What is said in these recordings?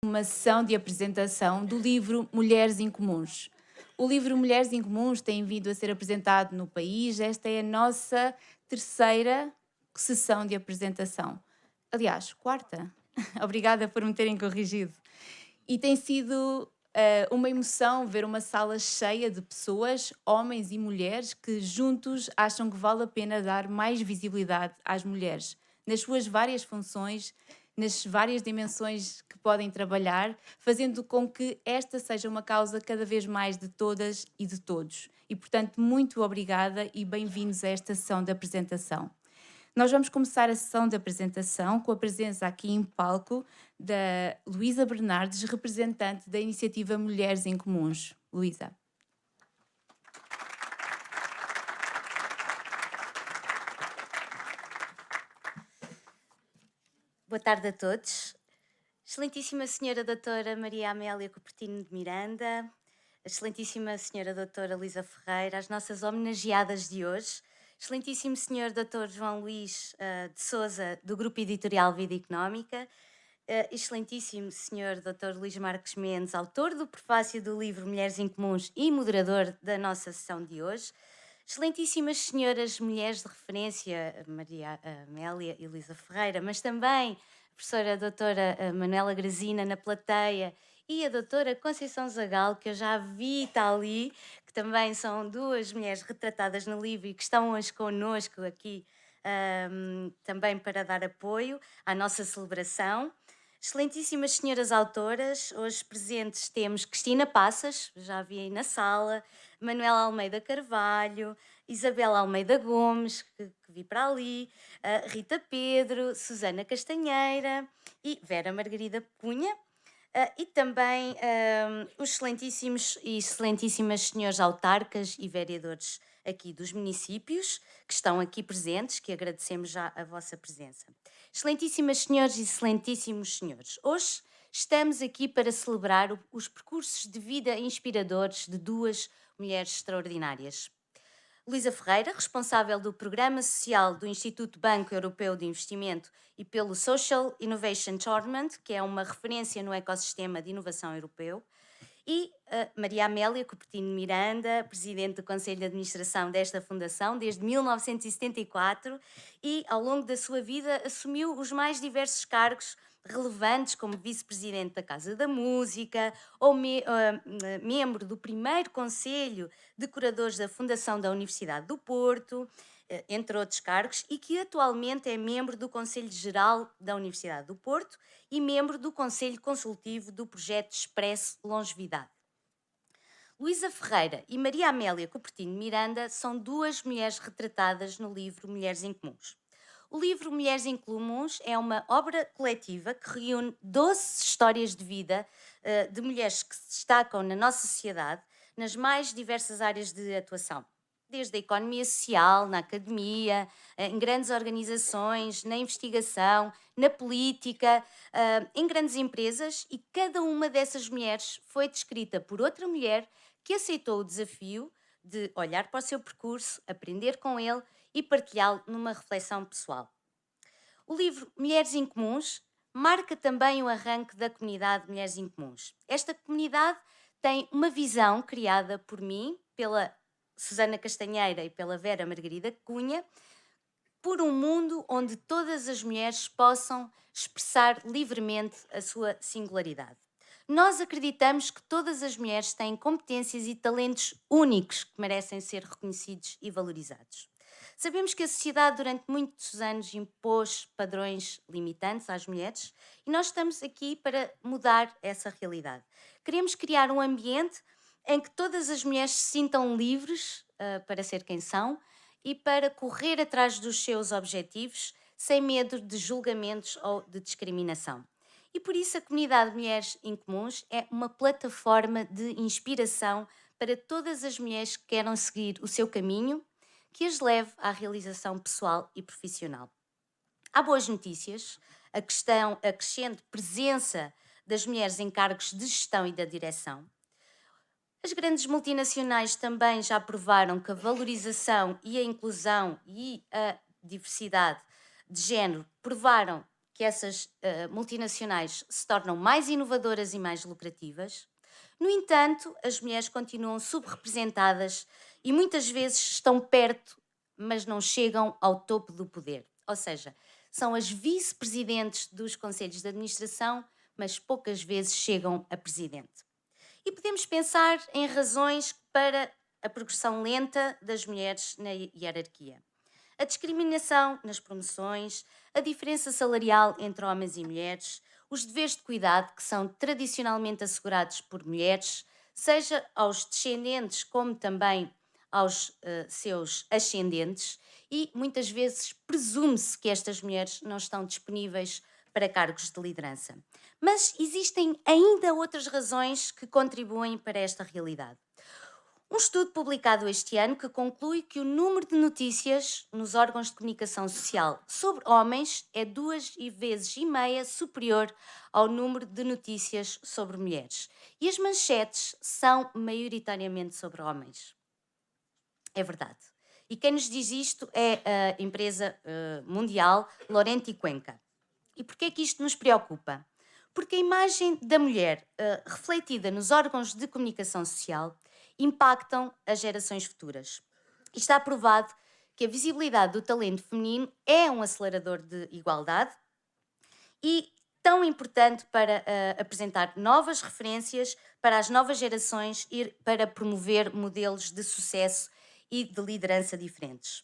Uma sessão de apresentação do livro Mulheres Incomuns. O livro Mulheres Incomuns tem vindo a ser apresentado no país. Esta é a nossa terceira sessão de apresentação. Aliás, quarta. Obrigada por me terem corrigido. E tem sido uma emoção ver uma sala cheia de pessoas, homens e mulheres, que juntos acham que vale a pena dar mais visibilidade às mulheres, nas suas várias funções, nas várias dimensões que podem trabalhar, fazendo com que esta seja uma causa cada vez mais de todas e de todos. E, portanto, muito obrigada e bem-vindos a esta sessão de apresentação. Nós vamos começar a sessão de apresentação com a presença aqui em palco da Luísa Bernardes, representante da iniciativa Mulheres em Comuns. Luísa. Boa tarde a todos. Excelentíssima Senhora Doutora Maria Amélia Cupertino de Miranda, Excelentíssima Senhora Doutora Lisa Ferreira, as nossas homenageadas de hoje, Excelentíssimo Senhor Doutor João Luís de Souza, do Grupo Editorial Vida Económica, Excelentíssimo Senhor Doutor Luís Marques Mendes, autor do prefácio do livro Mulheres Incomuns e moderador da nossa sessão de hoje, Excelentíssimas senhoras mulheres de referência, Maria Amélia e Lisa Ferreira, mas também a professora doutora Manuela Grazina na plateia e a doutora Conceição Zagal, que eu já vi está ali, que também são duas mulheres retratadas no livro e que estão hoje connosco aqui também para dar apoio à nossa celebração. Excelentíssimas senhoras autoras, hoje presentes temos Cristina Passas, já a vi aí na sala, Manuela Almeida Carvalho, Isabela Almeida Gomes, que vi para ali, Rita Pedro, Susana Castanheira e Vera Margarida Cunha, e também os excelentíssimos e excelentíssimas senhores autarcas e vereadores aqui dos municípios que estão aqui presentes, que agradecemos já a vossa presença. Excelentíssimas senhoras e excelentíssimos senhores, hoje estamos aqui para celebrar os percursos de vida inspiradores de duas mulheres extraordinárias. Luísa Ferreira, responsável do Programa Social do Instituto Banco Europeu de Investimento e pelo Social Innovation Tournament, que é uma referência no ecossistema de inovação europeu, e Maria Amélia Cupertino Miranda, presidente do Conselho de Administração desta fundação desde 1974 e, ao longo da sua vida, assumiu os mais diversos cargos relevantes, como vice-presidente da Casa da Música ou membro do primeiro Conselho de Curadores da Fundação da Universidade do Porto, entre outros cargos, e que atualmente é membro do Conselho Geral da Universidade do Porto e membro do Conselho Consultivo do Projeto Expresso Longevidade. Luísa Ferreira e Maria Amélia Cupertino Miranda são duas mulheres retratadas no livro Mulheres em Comuns. O livro Mulheres em Comuns é uma obra coletiva que reúne 12 histórias de vida de mulheres que se destacam na nossa sociedade nas mais diversas áreas de atuação, desde a economia social, na academia, em grandes organizações, na investigação, na política, em grandes empresas, e cada uma dessas mulheres foi descrita por outra mulher que aceitou o desafio de olhar para o seu percurso, aprender com ele e partilhá-lo numa reflexão pessoal. O livro Mulheres Incomuns marca também o arranque da comunidade Mulheres Incomuns. Esta comunidade tem uma visão criada por mim, pela Susana Castanheira e pela Vera Margarida Cunha, por um mundo onde todas as mulheres possam expressar livremente a sua singularidade. Nós acreditamos que todas as mulheres têm competências e talentos únicos que merecem ser reconhecidos e valorizados. Sabemos que a sociedade durante muitos anos impôs padrões limitantes às mulheres e nós estamos aqui para mudar essa realidade. Queremos criar um ambiente em que todas as mulheres se sintam livres para ser quem são e para correr atrás dos seus objetivos sem medo de julgamentos ou de discriminação. E por isso a comunidade Mulheres Incomuns é uma plataforma de inspiração para todas as mulheres que queiram seguir o seu caminho, que as leve à realização pessoal e profissional. Há boas notícias, a crescente presença das mulheres em cargos de gestão e da direção. As grandes multinacionais também já provaram que a valorização e a inclusão e a diversidade de género provaram que essas multinacionais se tornam mais inovadoras e mais lucrativas. No entanto, as mulheres continuam subrepresentadas e muitas vezes estão perto, mas não chegam ao topo do poder. Ou seja, são as vice-presidentes dos conselhos de administração, mas poucas vezes chegam a presidente. E podemos pensar em razões para a progressão lenta das mulheres na hierarquia. A discriminação nas promoções, a diferença salarial entre homens e mulheres, os deveres de cuidado que são tradicionalmente assegurados por mulheres, seja aos descendentes como também aos seus ascendentes, e muitas vezes presume-se que estas mulheres não estão disponíveis para cargos de liderança. Mas existem ainda outras razões que contribuem para esta realidade. Um estudo publicado este ano que conclui que o número de notícias nos órgãos de comunicação social sobre homens é 2,5 vezes superior ao número de notícias sobre mulheres. E as manchetes são maioritariamente sobre homens. É verdade. E quem nos diz isto é a empresa mundial Laurenti Cuenca. E porquê é que isto nos preocupa? Porque a imagem da mulher refletida nos órgãos de comunicação social impactam as gerações futuras. E está provado que a visibilidade do talento feminino é um acelerador de igualdade e tão importante para apresentar novas referências para as novas gerações e para promover modelos de sucesso e de liderança diferentes.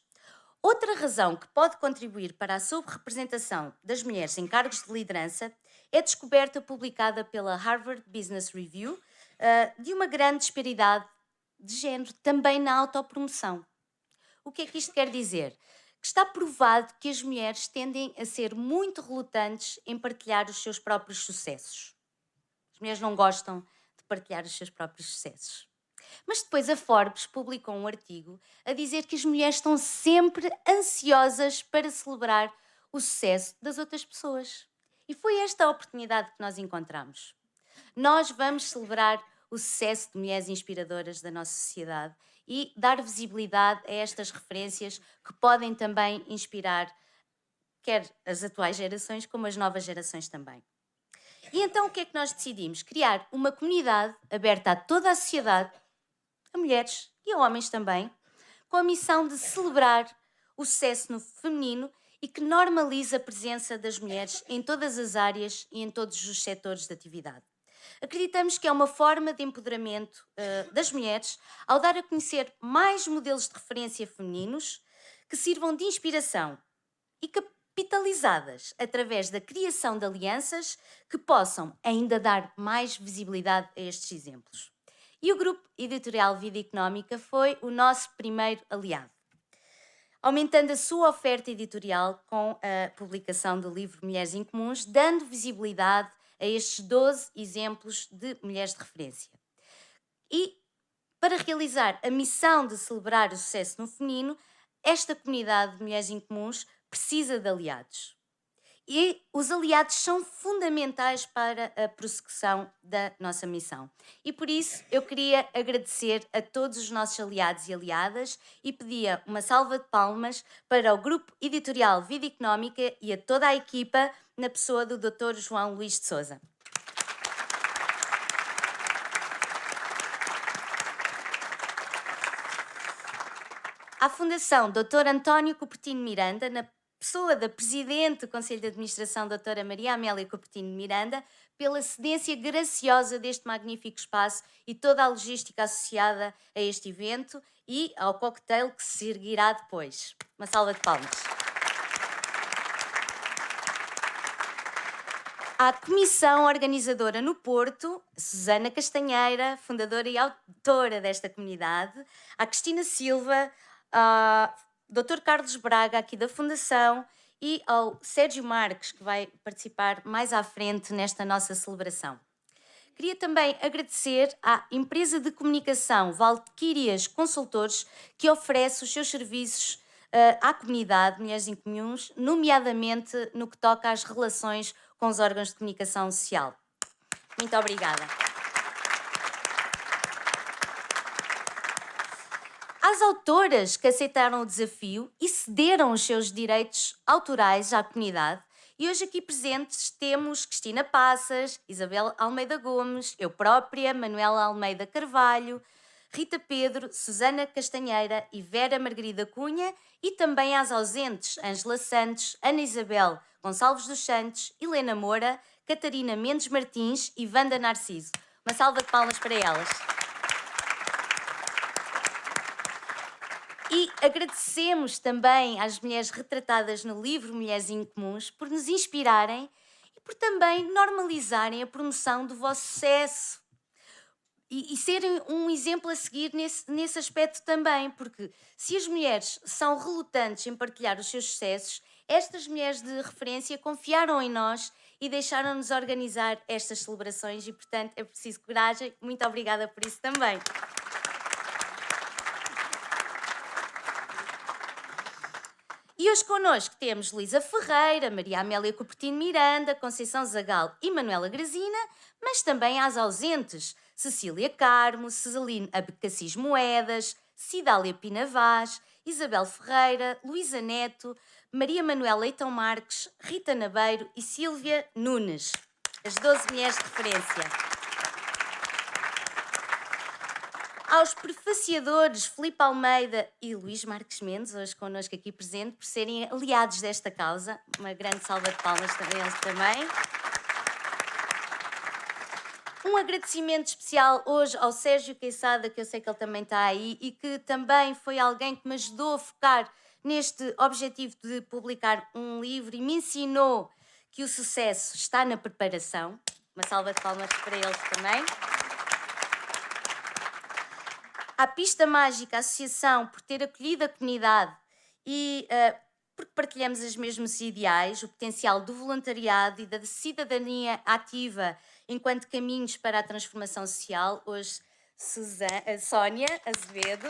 Outra razão que pode contribuir para a subrepresentação das mulheres em cargos de liderança é a descoberta publicada pela Harvard Business Review de uma grande disparidade de género também na autopromoção. O que é que isto quer dizer? Que está provado que as mulheres tendem a ser muito relutantes em partilhar os seus próprios sucessos. As mulheres não gostam de partilhar os seus próprios sucessos. Mas depois a Forbes publicou um artigo a dizer que as mulheres estão sempre ansiosas para celebrar o sucesso das outras pessoas. E foi esta a oportunidade que nós encontramos. Nós vamos celebrar o sucesso de mulheres inspiradoras da nossa sociedade e dar visibilidade a estas referências que podem também inspirar quer as atuais gerações como as novas gerações também. E então o que é que nós decidimos? Criar uma comunidade aberta a toda a sociedade, a mulheres e a homens também, com a missão de celebrar o sucesso no feminino e que normaliza a presença das mulheres em todas as áreas e em todos os setores de atividade. Acreditamos que é uma forma de empoderamento das mulheres ao dar a conhecer mais modelos de referência femininos que sirvam de inspiração e capitalizadas através da criação de alianças que possam ainda dar mais visibilidade a estes exemplos. E o Grupo Editorial Vida Económica foi o nosso primeiro aliado, aumentando a sua oferta editorial com a publicação do livro Mulheres Incomuns, dando visibilidade a estes 12 exemplos de mulheres de referência. E para realizar a missão de celebrar o sucesso no feminino, esta comunidade de mulheres incomuns precisa de aliados. E os aliados são fundamentais para a prossecução da nossa missão. E por isso eu queria agradecer a todos os nossos aliados e aliadas e pedia uma salva de palmas para o Grupo Editorial Vida Económica e a toda a equipa na pessoa do Dr. João Luís de Sousa. À Fundação Dr. António Cupertino Miranda, na pessoa da Presidente do Conselho de Administração, Dra. Maria Amélia Cupertino Miranda, pela cedência graciosa deste magnífico espaço e toda a logística associada a este evento e ao cocktail que se seguirá depois. Uma salva de palmas. À comissão organizadora no Porto, Susana Castanheira, fundadora e autora desta comunidade, à Cristina Silva, ao Dr. Carlos Braga, aqui da Fundação, e ao Sérgio Marques, que vai participar mais à frente nesta nossa celebração. Queria também agradecer à empresa de comunicação Valquírias Consultores, que oferece os seus serviços à comunidade Mulheres Incomuns, nomeadamente no que toca às relações com os órgãos de comunicação social. Muito obrigada. Às autoras que aceitaram o desafio e cederam os seus direitos autorais à comunidade E hoje aqui presentes temos Cristina Passas, Isabel Almeida Gomes, eu própria, Manuela Almeida Carvalho, Rita Pedro, Susana Castanheira e Vera Margarida Cunha, e também às ausentes Ângela Santos, Ana Isabel Gonçalves dos Santos, Helena Moura, Catarina Mendes Martins e Wanda Narciso. Uma salva de palmas para elas. E agradecemos também às mulheres retratadas no livro Mulheres Incomuns por nos inspirarem e por também normalizarem a promoção do vosso sucesso e serem um exemplo a seguir nesse aspecto também, porque se as mulheres são relutantes em partilhar os seus sucessos, estas mulheres de referência confiaram em nós e deixaram-nos organizar estas celebrações e, portanto, é preciso coragem. Muito obrigada por isso também. E hoje connosco temos Luísa Ferreira, Maria Amélia Cupertino Miranda, Conceição Zagal e Manuela Grazina, mas também às ausentes Cecília Carmo, Cesaline Abcacis Moedas, Cidália Pina Vaz, Isabel Ferreira, Luísa Neto, Maria Manuela Leitão Marques, Rita Nabeiro e Sílvia Nunes, as 12 mulheres de referência. Aos prefaciadores Filipe Almeida e Luís Marques Mendes, hoje connosco aqui presente, por serem aliados desta causa. Uma grande salva de palmas também a eles também. Um agradecimento especial hoje ao Sérgio Queixada, que eu sei que ele também está aí, e que também foi alguém que me ajudou a focar neste objetivo de publicar um livro e me ensinou que o sucesso está na preparação. Uma salva de palmas para eles também. À Pista Mágica Associação por ter acolhido a comunidade e porque partilhamos os mesmos ideais, o potencial do voluntariado e da cidadania ativa enquanto caminhos para a transformação social. Hoje, Sónia Azevedo.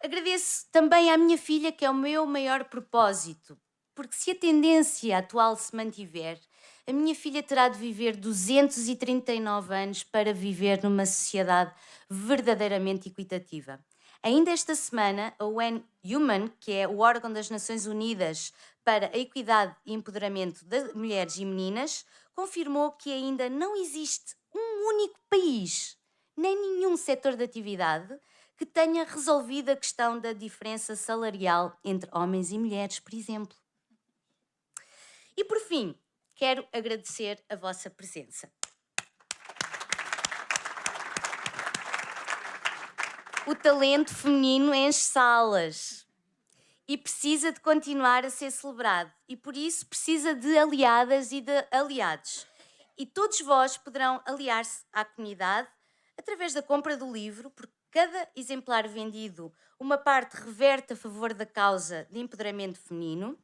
Agradeço também à minha filha, que é o meu maior propósito, porque se a tendência atual se mantiver, a minha filha terá de viver 239 anos para viver numa sociedade verdadeiramente equitativa. Ainda esta semana, a UN Human, que é o órgão das Nações Unidas para a Equidade e Empoderamento de Mulheres e Meninas, confirmou que ainda não existe um único país, nem nenhum setor de atividade, que tenha resolvido a questão da diferença salarial entre homens e mulheres, por exemplo. E por fim, quero agradecer a vossa presença. O talento feminino enche salas e precisa de continuar a ser celebrado, e por isso precisa de aliadas e de aliados. E todos vós poderão aliar-se à comunidade através da compra do livro, porque cada exemplar vendido, uma parte reverte a favor da causa de empoderamento feminino.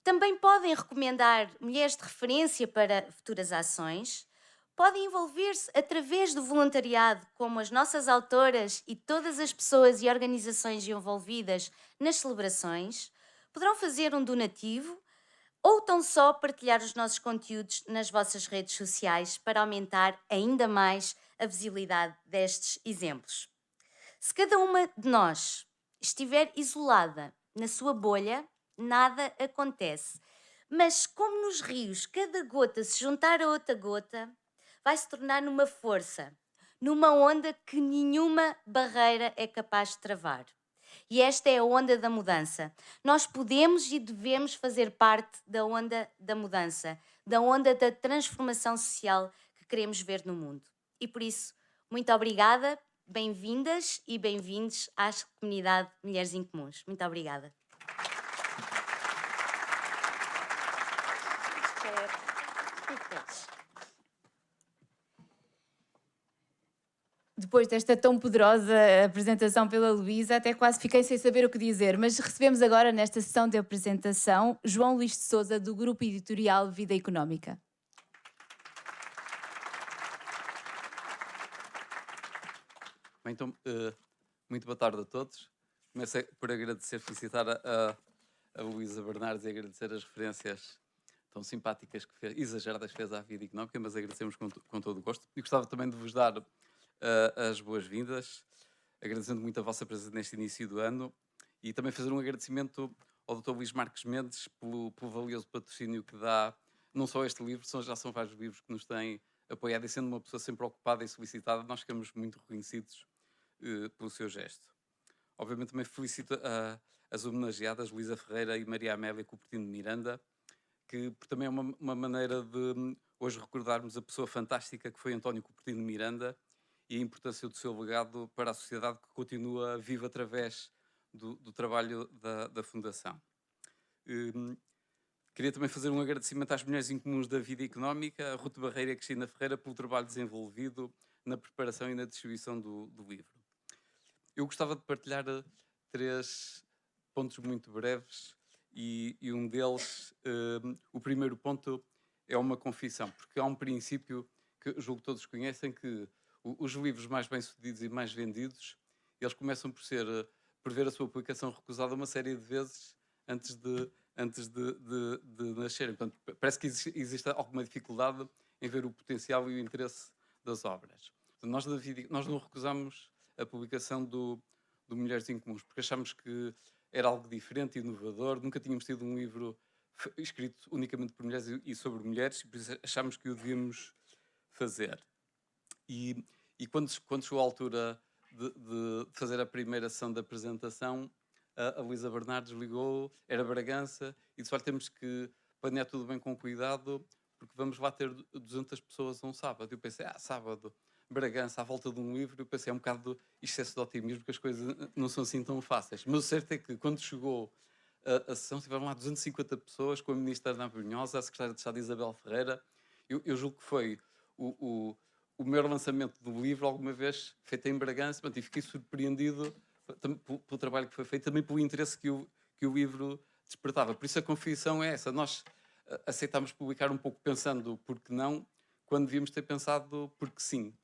Também podem recomendar mulheres de referência para futuras ações. Podem envolver-se através do voluntariado, como as nossas autoras e todas as pessoas e organizações envolvidas nas celebrações. Poderão fazer um donativo ou tão só partilhar os nossos conteúdos nas vossas redes sociais para aumentar ainda mais a visibilidade destes exemplos. Se cada uma de nós estiver isolada na sua bolha, nada acontece. Mas como nos rios, cada gota se juntar a outra gota, vai se tornar numa força, numa onda que nenhuma barreira é capaz de travar. E esta é a onda da mudança. Nós podemos e devemos fazer parte da onda da mudança, da onda da transformação social que queremos ver no mundo. E por isso, muito obrigada, bem-vindas e bem-vindos à comunidade Mulheres Incomuns. Muito obrigada. Depois desta tão poderosa apresentação pela Luísa, até quase fiquei sem saber o que dizer, mas recebemos agora nesta sessão de apresentação João Luís de Sousa, do Grupo Editorial Vida Económica. Bem, então, muito boa tarde a todos. Começo por agradecer, felicitar a Luísa Bernardes e agradecer as referências tão simpáticas que fez, exageradas que fez à Vida Económica, mas agradecemos com todo o gosto. E gostava também de vos dar as boas-vindas, agradecendo muito a vossa presença neste início do ano e também fazer um agradecimento ao Dr. Luís Marques Mendes pelo valioso patrocínio que dá, não só este livro, já são vários livros que nos têm apoiado, e sendo uma pessoa sempre ocupada e solicitada, nós ficamos muito reconhecidos pelo seu gesto. Obviamente também felicito as homenageadas Luísa Ferreira e Maria Amélia Coupertino de Miranda, que também é uma maneira de hoje recordarmos a pessoa fantástica que foi António Coupertino de Miranda e a importância do seu legado para a sociedade, que continua viva através do trabalho da Fundação. Queria também fazer um agradecimento às mulheres incomuns da vida económica, a Ruth Barreira e a Cristina Ferreira, pelo trabalho desenvolvido na preparação e na distribuição do livro. Eu gostava de partilhar 3 pontos muito breves e um deles, o primeiro ponto é uma confissão, porque há um princípio que eu julgo que todos conhecem, que os livros mais bem-sucedidos e mais vendidos, eles começam por ver a sua publicação recusada uma série de vezes antes de nascerem. Portanto, parece que existe alguma dificuldade em ver o potencial e o interesse das obras. Portanto, nós não recusamos a publicação do Mulheres Incomuns, porque achamos que era algo diferente e inovador. Nunca tínhamos tido um livro escrito unicamente por mulheres e sobre mulheres, e por isso achámos que o devíamos fazer. E quando chegou a altura de fazer a primeira sessão de apresentação, a Luísa Bernardes ligou, era Bragança, e disse: olha, temos que planear tudo bem com cuidado, porque vamos lá ter 200 pessoas um sábado. Eu pensei, sábado, Bragança, à volta de um livro. Eu pensei, é um bocado de excesso de otimismo, porque as coisas não são assim tão fáceis. Mas o certo é que, quando chegou a sessão, tiveram lá 250 pessoas, com a ministra Ana Brunhosa, a secretária de Estado Isabel Ferreira. Eu julgo que foi o maior lançamento do livro alguma vez feito em Bragança, e fiquei surpreendido pelo trabalho que foi feito, também pelo interesse que o livro despertava. Por isso a confissão é essa: nós aceitámos publicar um pouco pensando porque não, quando devíamos ter pensado porque sim.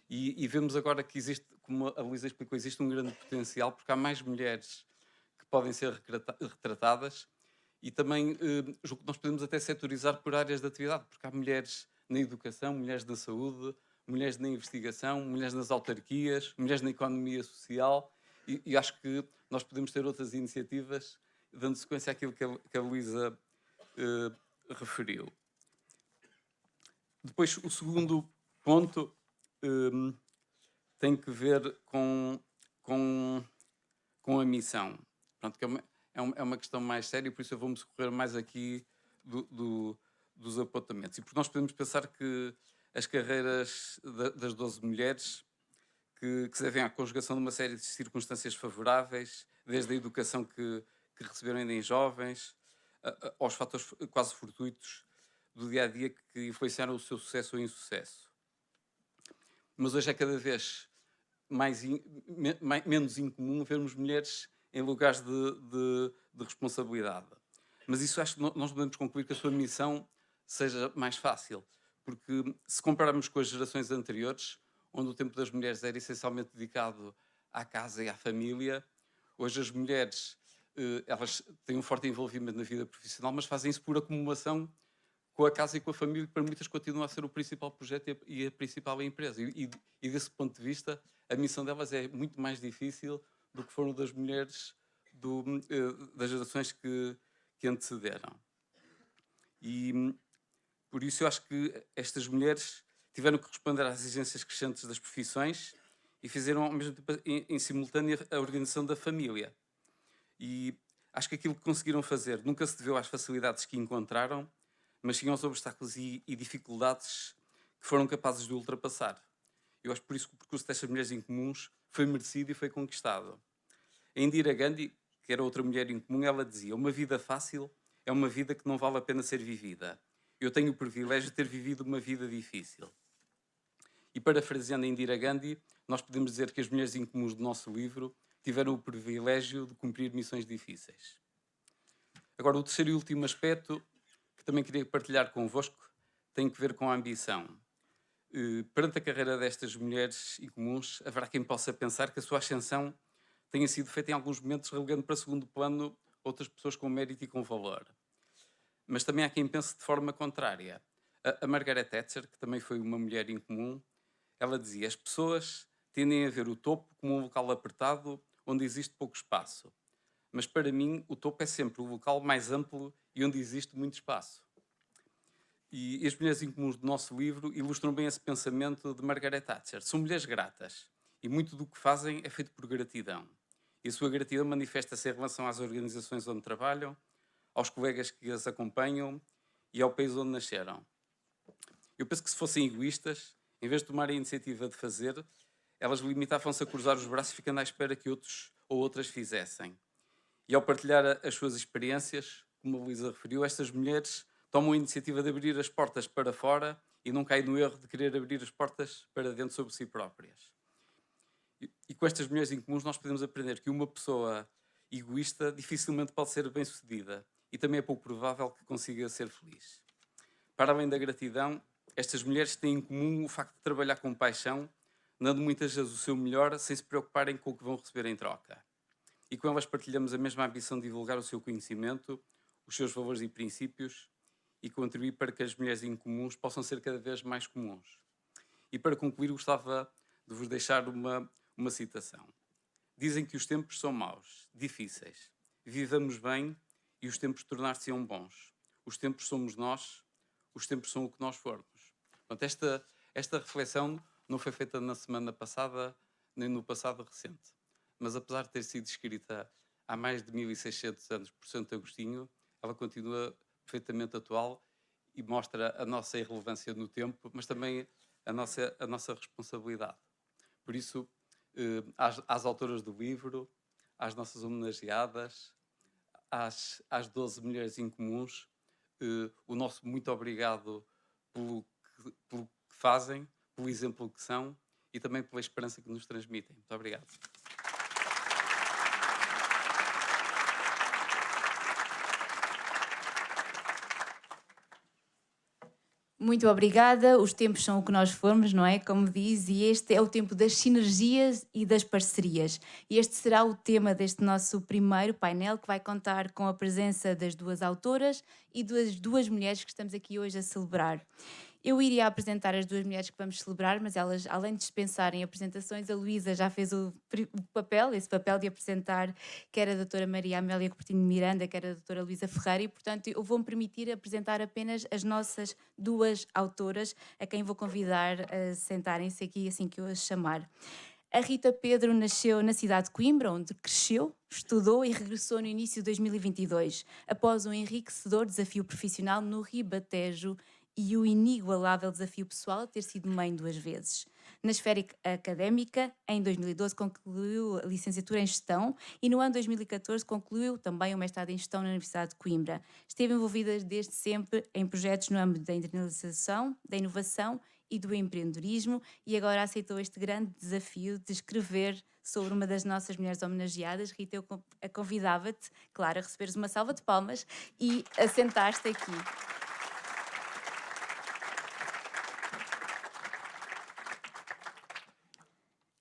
E vemos agora que existe, como a Luísa explicou, existe um grande potencial, porque há mais mulheres que podem ser retratadas, e também julgo que nós podemos até setorizar por áreas de atividade, porque há mulheres na educação, mulheres na saúde, mulheres na investigação, mulheres nas autarquias, mulheres na economia social, e acho que nós podemos ter outras iniciativas dando sequência àquilo que a Luísa referiu. Depois, o segundo ponto tem que ver com a missão. Pronto, que é uma questão mais séria, por isso eu vou-me socorrer mais aqui dos apontamentos. E porque nós podemos pensar que as carreiras das 12 mulheres que se devem à conjugação de uma série de circunstâncias favoráveis, desde a educação que receberam ainda em jovens, aos fatores quase fortuitos do dia-a-dia que influenciaram o seu sucesso ou insucesso. Mas hoje é cada vez menos incomum vermos mulheres em lugares de responsabilidade. Mas isso acho que nós podemos concluir que a sua missão seja mais fácil, porque se compararmos com as gerações anteriores, onde o tempo das mulheres era essencialmente dedicado à casa e à família, hoje as mulheres elas têm um forte envolvimento na vida profissional, mas fazem isso por acumulação com a casa e com a família, que para muitas continua a ser o principal projeto e a principal empresa. E desse ponto de vista, a missão delas é muito mais difícil do que foram das mulheres das gerações que antecederam. E por isso eu acho que estas mulheres tiveram que responder às exigências crescentes das profissões e fizeram ao mesmo tempo em simultâneo a organização da família. E acho que aquilo que conseguiram fazer nunca se deveu às facilidades que encontraram, mas sim aos obstáculos e dificuldades que foram capazes de ultrapassar. Eu acho por isso que o percurso destas mulheres incomuns foi merecido e foi conquistado. A Indira Gandhi, que era outra mulher incomum, ela dizia: uma vida fácil é uma vida que não vale a pena ser vivida. Eu tenho o privilégio de ter vivido uma vida difícil. E parafraseando a Indira Gandhi, nós podemos dizer que as mulheres incomuns do nosso livro tiveram o privilégio de cumprir missões difíceis. Agora, o terceiro e último aspecto que também queria partilhar convosco tem que ver com a ambição. Perante a carreira destas mulheres incomuns, haverá quem possa pensar que a sua ascensão tenha sido feita em alguns momentos relegando para segundo plano outras pessoas com mérito e com valor. Mas também há quem pense de forma contrária. A Margaret Thatcher, que também foi uma mulher incomum, ela dizia: as pessoas tendem a ver o topo como um local apertado onde existe pouco espaço. mas para mim o topo é sempre o local mais amplo e onde existe muito espaço. E as mulheres incomuns do nosso livro ilustram bem esse pensamento de Margaret Thatcher. São mulheres gratas e muito do que fazem é feito por gratidão. E a sua gratidão manifesta-se em relação às organizações onde trabalham, aos colegas que as acompanham e ao país onde nasceram. Eu penso que se fossem egoístas, em vez de tomarem a iniciativa de fazer, elas limitavam-se a cruzar os braços ficando à espera que outros ou outras fizessem. E ao partilhar as suas experiências, como a Luísa referiu, estas mulheres tomam a iniciativa de abrir as portas para fora e não caem no erro de querer abrir as portas para dentro sobre si próprias. E com estas mulheres incomuns nós podemos aprender que uma pessoa egoísta dificilmente pode ser bem-sucedida e também é pouco provável que consiga ser feliz. Para além da gratidão, estas mulheres têm em comum o facto de trabalhar com paixão, dando muitas vezes o seu melhor sem se preocuparem com o que vão receber em troca. E com elas partilhamos a mesma ambição de divulgar o seu conhecimento, os seus valores e princípios e contribuir para que as mulheres incomuns possam ser cada vez mais comuns. E para concluir, gostava de vos deixar uma citação. Dizem que os tempos são maus, difíceis. Vivamos bem e os tempos tornar-se-ão bons. Os tempos somos nós, os tempos são o que nós formos. Portanto, esta reflexão não foi feita na semana passada, nem no passado recente. Mas apesar de ter sido escrita há mais de 1600 anos por Santo Agostinho, ela continua perfeitamente atual e mostra a nossa irrelevância no tempo, mas também a nossa responsabilidade. Por isso, às autoras do livro, às nossas homenageadas, às 12 mulheres incomuns, o nosso muito obrigado pelo que fazem, pelo exemplo que são e também pela esperança que nos transmitem. Muito obrigado. Muito obrigada. Os tempos são o que nós formos, não é? Como diz, e este é o tempo das sinergias e das parcerias. E este será o tema deste nosso primeiro painel, que vai contar com a presença das duas autoras e das duas mulheres que estamos aqui hoje a celebrar. Eu iria apresentar as duas mulheres que vamos celebrar, mas elas, além de dispensarem apresentações, a Luísa já fez esse papel de apresentar quer a doutora Maria Amélia Coutinho de Miranda, quer a doutora Luísa Ferreira, e, portanto, eu vou-me permitir apresentar apenas as nossas duas autoras, a quem vou convidar a sentarem-se aqui assim que eu as chamar. A Rita Pedro nasceu na cidade de Coimbra, onde cresceu, estudou e regressou no início de 2022, após um enriquecedor desafio profissional no Ribatejo e o inigualável desafio pessoal de ter sido mãe 2 vezes. Na esfera académica, em 2012 concluiu a licenciatura em Gestão e no ano 2014 concluiu também o mestrado em Gestão na Universidade de Coimbra. Esteve envolvida desde sempre em projetos no âmbito da internacionalização, da inovação e do empreendedorismo e agora aceitou este grande desafio de escrever sobre uma das nossas mulheres homenageadas. Rita, eu convidava-te, claro, a receberes uma salva de palmas e a sentar-te aqui.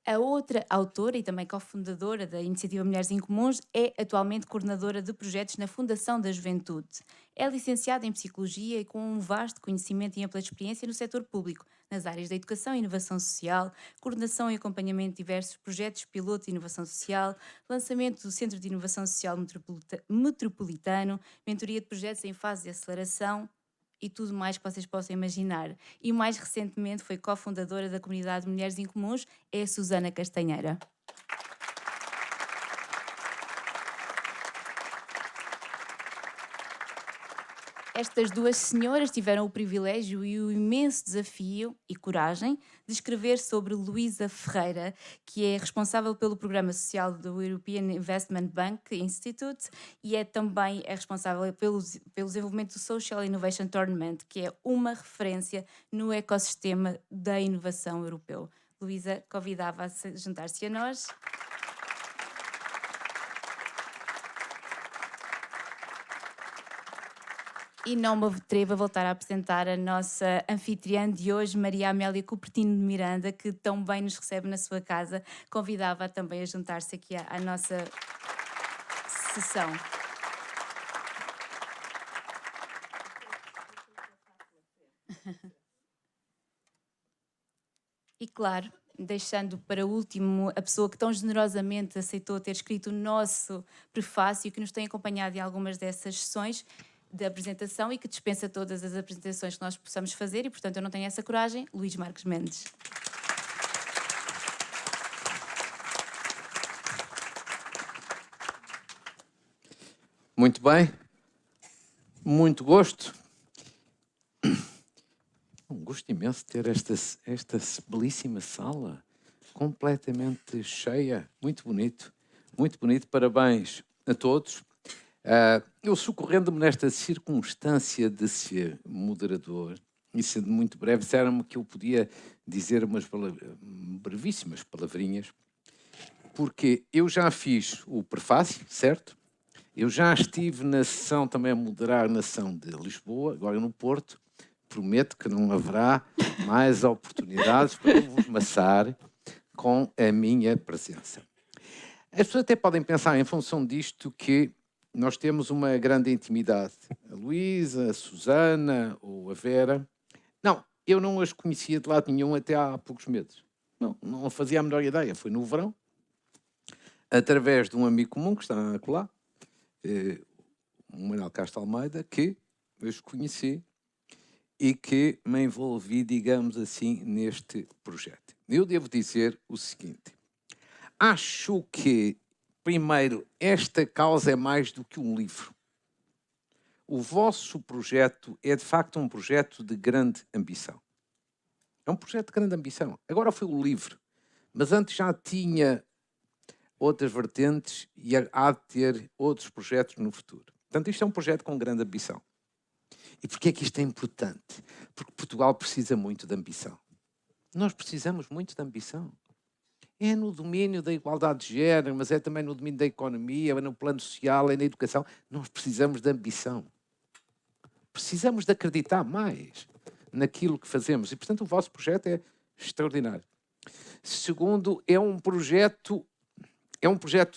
A outra autora e também cofundadora da Iniciativa Mulheres Incomuns é atualmente coordenadora de projetos na Fundação da Juventude. É licenciada em Psicologia e com um vasto conhecimento e ampla experiência no setor público, nas áreas da educação e inovação social, coordenação e acompanhamento de diversos projetos piloto de inovação social, lançamento do Centro de Inovação Social Metropolitano, mentoria de projetos em fase de aceleração, e tudo mais que vocês possam imaginar. E mais recentemente foi cofundadora da comunidade Mulheres Incomuns, é a Susana Castanheira. Estas duas senhoras tiveram o privilégio e o imenso desafio e coragem de escrever sobre Luísa Ferreira, que é responsável pelo programa social do European Investment Bank Institute e é também responsável pelo desenvolvimento do Social Innovation Tournament, que é uma referência no ecossistema da inovação europeu. Luísa convidava a juntar-se a nós. E não me atrevo a voltar a apresentar a nossa anfitriã de hoje, Maria Amélia Coutinho de Miranda, que tão bem nos recebe na sua casa. Convidava-a também a juntar-se aqui à nossa sessão. E claro, deixando para último a pessoa que tão generosamente aceitou ter escrito o nosso prefácio, que nos tem acompanhado em algumas dessas sessões de apresentação e que dispensa todas as apresentações que nós possamos fazer e, portanto, eu não tenho essa coragem. Luís Marques Mendes. Muito bem, muito gosto. Um gosto imenso ter esta belíssima sala, completamente cheia, muito bonito, parabéns a todos. Eu socorrendo-me nesta circunstância de ser moderador, e sendo muito breve, disseram-me que eu podia dizer umas brevíssimas palavrinhas, porque eu já fiz o prefácio, certo? Eu já estive na sessão, também a moderar na sessão de Lisboa, agora no Porto. Prometo que não haverá mais oportunidades para vos maçar com a minha presença. As pessoas até podem pensar, em função disto, que nós temos uma grande intimidade. A Luísa, a Susana ou a Vera. Não, eu não as conhecia de lado nenhum até há poucos meses. Não fazia a menor ideia. Foi no verão, através de um amigo comum que está lá, o Manuel Castro Almeida, que eu os conheci e que me envolvi, digamos assim, neste projeto. Eu devo dizer o seguinte: acho que, primeiro, esta causa é mais do que um livro. O vosso projeto é, de facto, um projeto de grande ambição. É um projeto de grande ambição. Agora foi o livro, mas antes já tinha outras vertentes e há de ter outros projetos no futuro. Portanto, isto é um projeto com grande ambição. E porquê é que isto é importante? Porque Portugal precisa muito de ambição. Nós precisamos muito de ambição. É no domínio da igualdade de género, mas é também no domínio da economia, é no plano social, é na educação. Nós precisamos de ambição. Precisamos de acreditar mais naquilo que fazemos. E, portanto, o vosso projeto é extraordinário. Segundo, é um projeto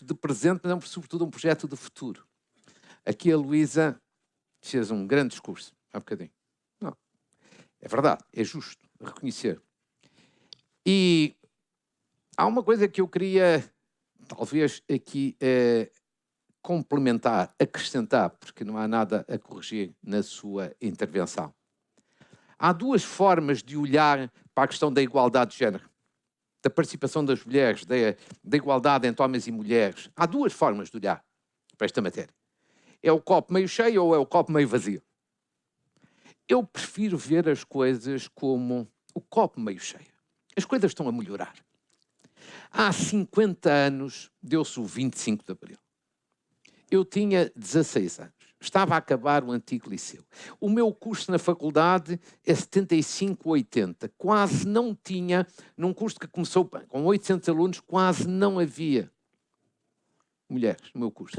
de presente, mas é sobretudo um projeto de futuro. Aqui a Luísa fez um grande discurso, há bocadinho. Não, é verdade, é justo reconhecer. E há uma coisa que eu queria, talvez aqui, complementar, acrescentar, porque não há nada a corrigir na sua intervenção. Há duas formas de olhar para a questão da igualdade de género, da participação das mulheres, da igualdade entre homens e mulheres. Há duas formas de olhar para esta matéria. É o copo meio cheio ou é o copo meio vazio? Eu prefiro ver as coisas como o copo meio cheio. As coisas estão a melhorar. Há 50 anos deu-se o 25 de Abril. Eu tinha 16 anos. Estava a acabar o antigo liceu. O meu curso na faculdade é 75-80. Quase não tinha, num curso que começou com 800 alunos, quase não havia mulheres no meu curso.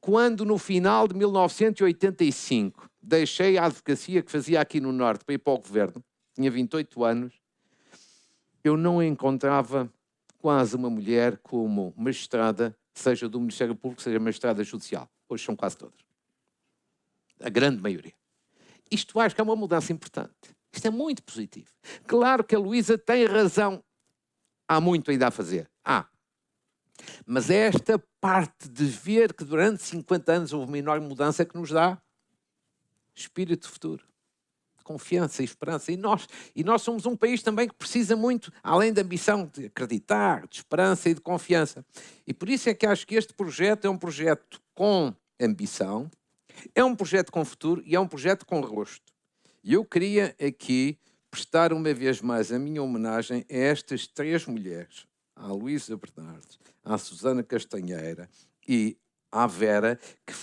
Quando, no final de 1985, deixei a advocacia que fazia aqui no Norte para ir para o governo, tinha 28 anos, eu não encontrava quase uma mulher como magistrada, seja do Ministério Público, seja magistrada judicial. Hoje são quase todas. A grande maioria. Isto acho que é uma mudança importante. Isto é muito positivo. Claro que a Luísa tem razão. Há muito ainda a fazer. Mas é esta parte de ver que durante 50 anos houve uma enorme mudança que nos dá espírito de futuro, confiança e esperança. E nós somos um país também que precisa muito, além da ambição de acreditar, de esperança e de confiança. E por isso é que acho que este projeto é um projeto com ambição, é um projeto com futuro e é um projeto com rosto. E eu queria aqui prestar uma vez mais a minha homenagem a estas três mulheres, à Luísa Bernardes, à Susana Castanheira e à Vera, que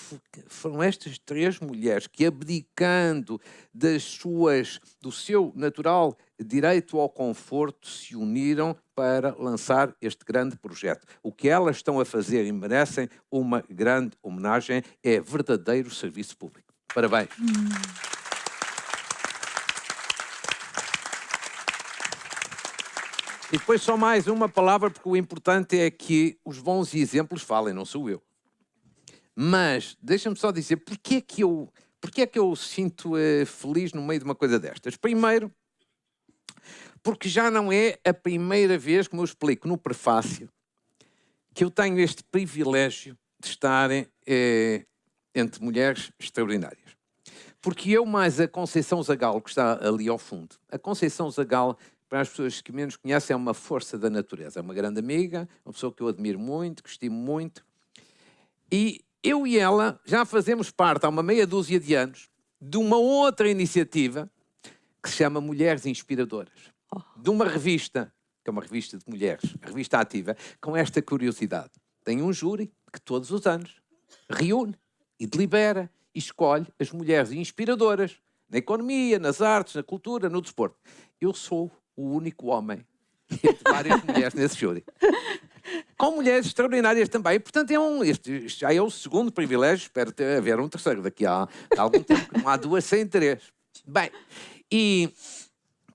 foram estas três mulheres que, abdicando do seu natural direito ao conforto, se uniram para lançar este grande projeto. O que elas estão a fazer e merecem uma grande homenagem é verdadeiro serviço público. Parabéns. E depois só mais uma palavra, porque o importante é que os bons exemplos falem, não sou eu. Mas, deixa-me só dizer, porquê é que eu sinto feliz no meio de uma coisa destas? Primeiro, Porque já não é a primeira vez, como eu explico no prefácio, que eu tenho este privilégio de estar entre mulheres extraordinárias. Porque eu, mais a Conceição Zagalo, que está ali ao fundo, a Conceição Zagalo, para as pessoas que menos conhecem, é uma força da natureza. É uma grande amiga, uma pessoa que eu admiro muito, que estimo muito. E eu e ela já fazemos parte, há uma meia dúzia de anos, de uma outra iniciativa que se chama Mulheres Inspiradoras. De uma revista, que é uma revista de mulheres, a revista Ativa, com esta curiosidade. Tem um júri que todos os anos reúne e delibera e escolhe as mulheres inspiradoras na economia, nas artes, na cultura, no desporto. Eu sou o único homem entre várias mulheres nesse júri. Com mulheres extraordinárias também. E, portanto, este já é o segundo privilégio. Espero haver um terceiro daqui a algum tempo. Não há duas sem três. Bem, e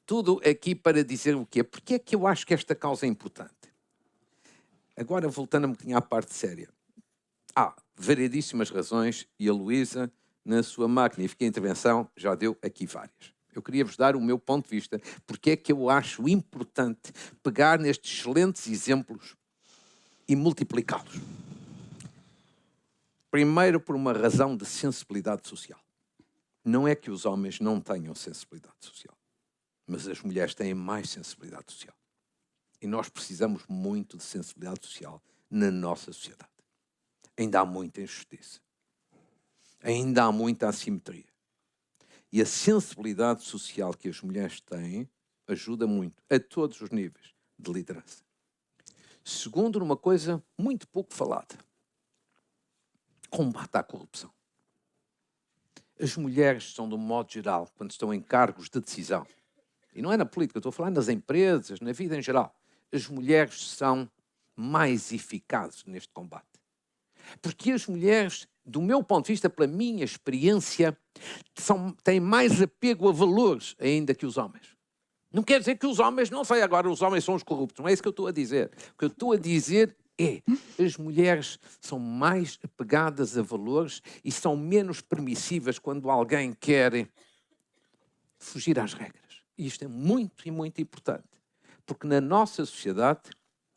tudo aqui para dizer o quê? Porque é que eu acho que esta causa é importante? Agora, voltando um bocadinho à parte séria. Há variedíssimas razões e a Luísa, na sua magnífica intervenção, já deu aqui várias. Eu queria-vos dar o meu ponto de vista, porque é que eu acho importante pegar nestes excelentes exemplos e multiplicá-los. Primeiro, por uma razão de sensibilidade social. Não é que os homens não tenham sensibilidade social, mas as mulheres têm mais sensibilidade social. E nós precisamos muito de sensibilidade social na nossa sociedade. Ainda há muita injustiça. Ainda há muita assimetria. E a sensibilidade social que as mulheres têm ajuda muito, a todos os níveis de liderança. Segundo, numa coisa muito pouco falada. Combate à corrupção. As mulheres são, de um modo geral, quando estão em cargos de decisão, e não é na política, eu estou a falar nas empresas, na vida em geral, as mulheres são mais eficazes neste combate. Porque as mulheres, do meu ponto de vista, pela minha experiência, têm mais apego a valores ainda que os homens. Não quer dizer que os homens, não sei agora, os homens são os corruptos, não é isso que eu estou a dizer. O que eu estou a dizer é, as mulheres são mais apegadas a valores e são menos permissivas quando alguém quer fugir às regras. E isto é muito e muito importante, porque na nossa sociedade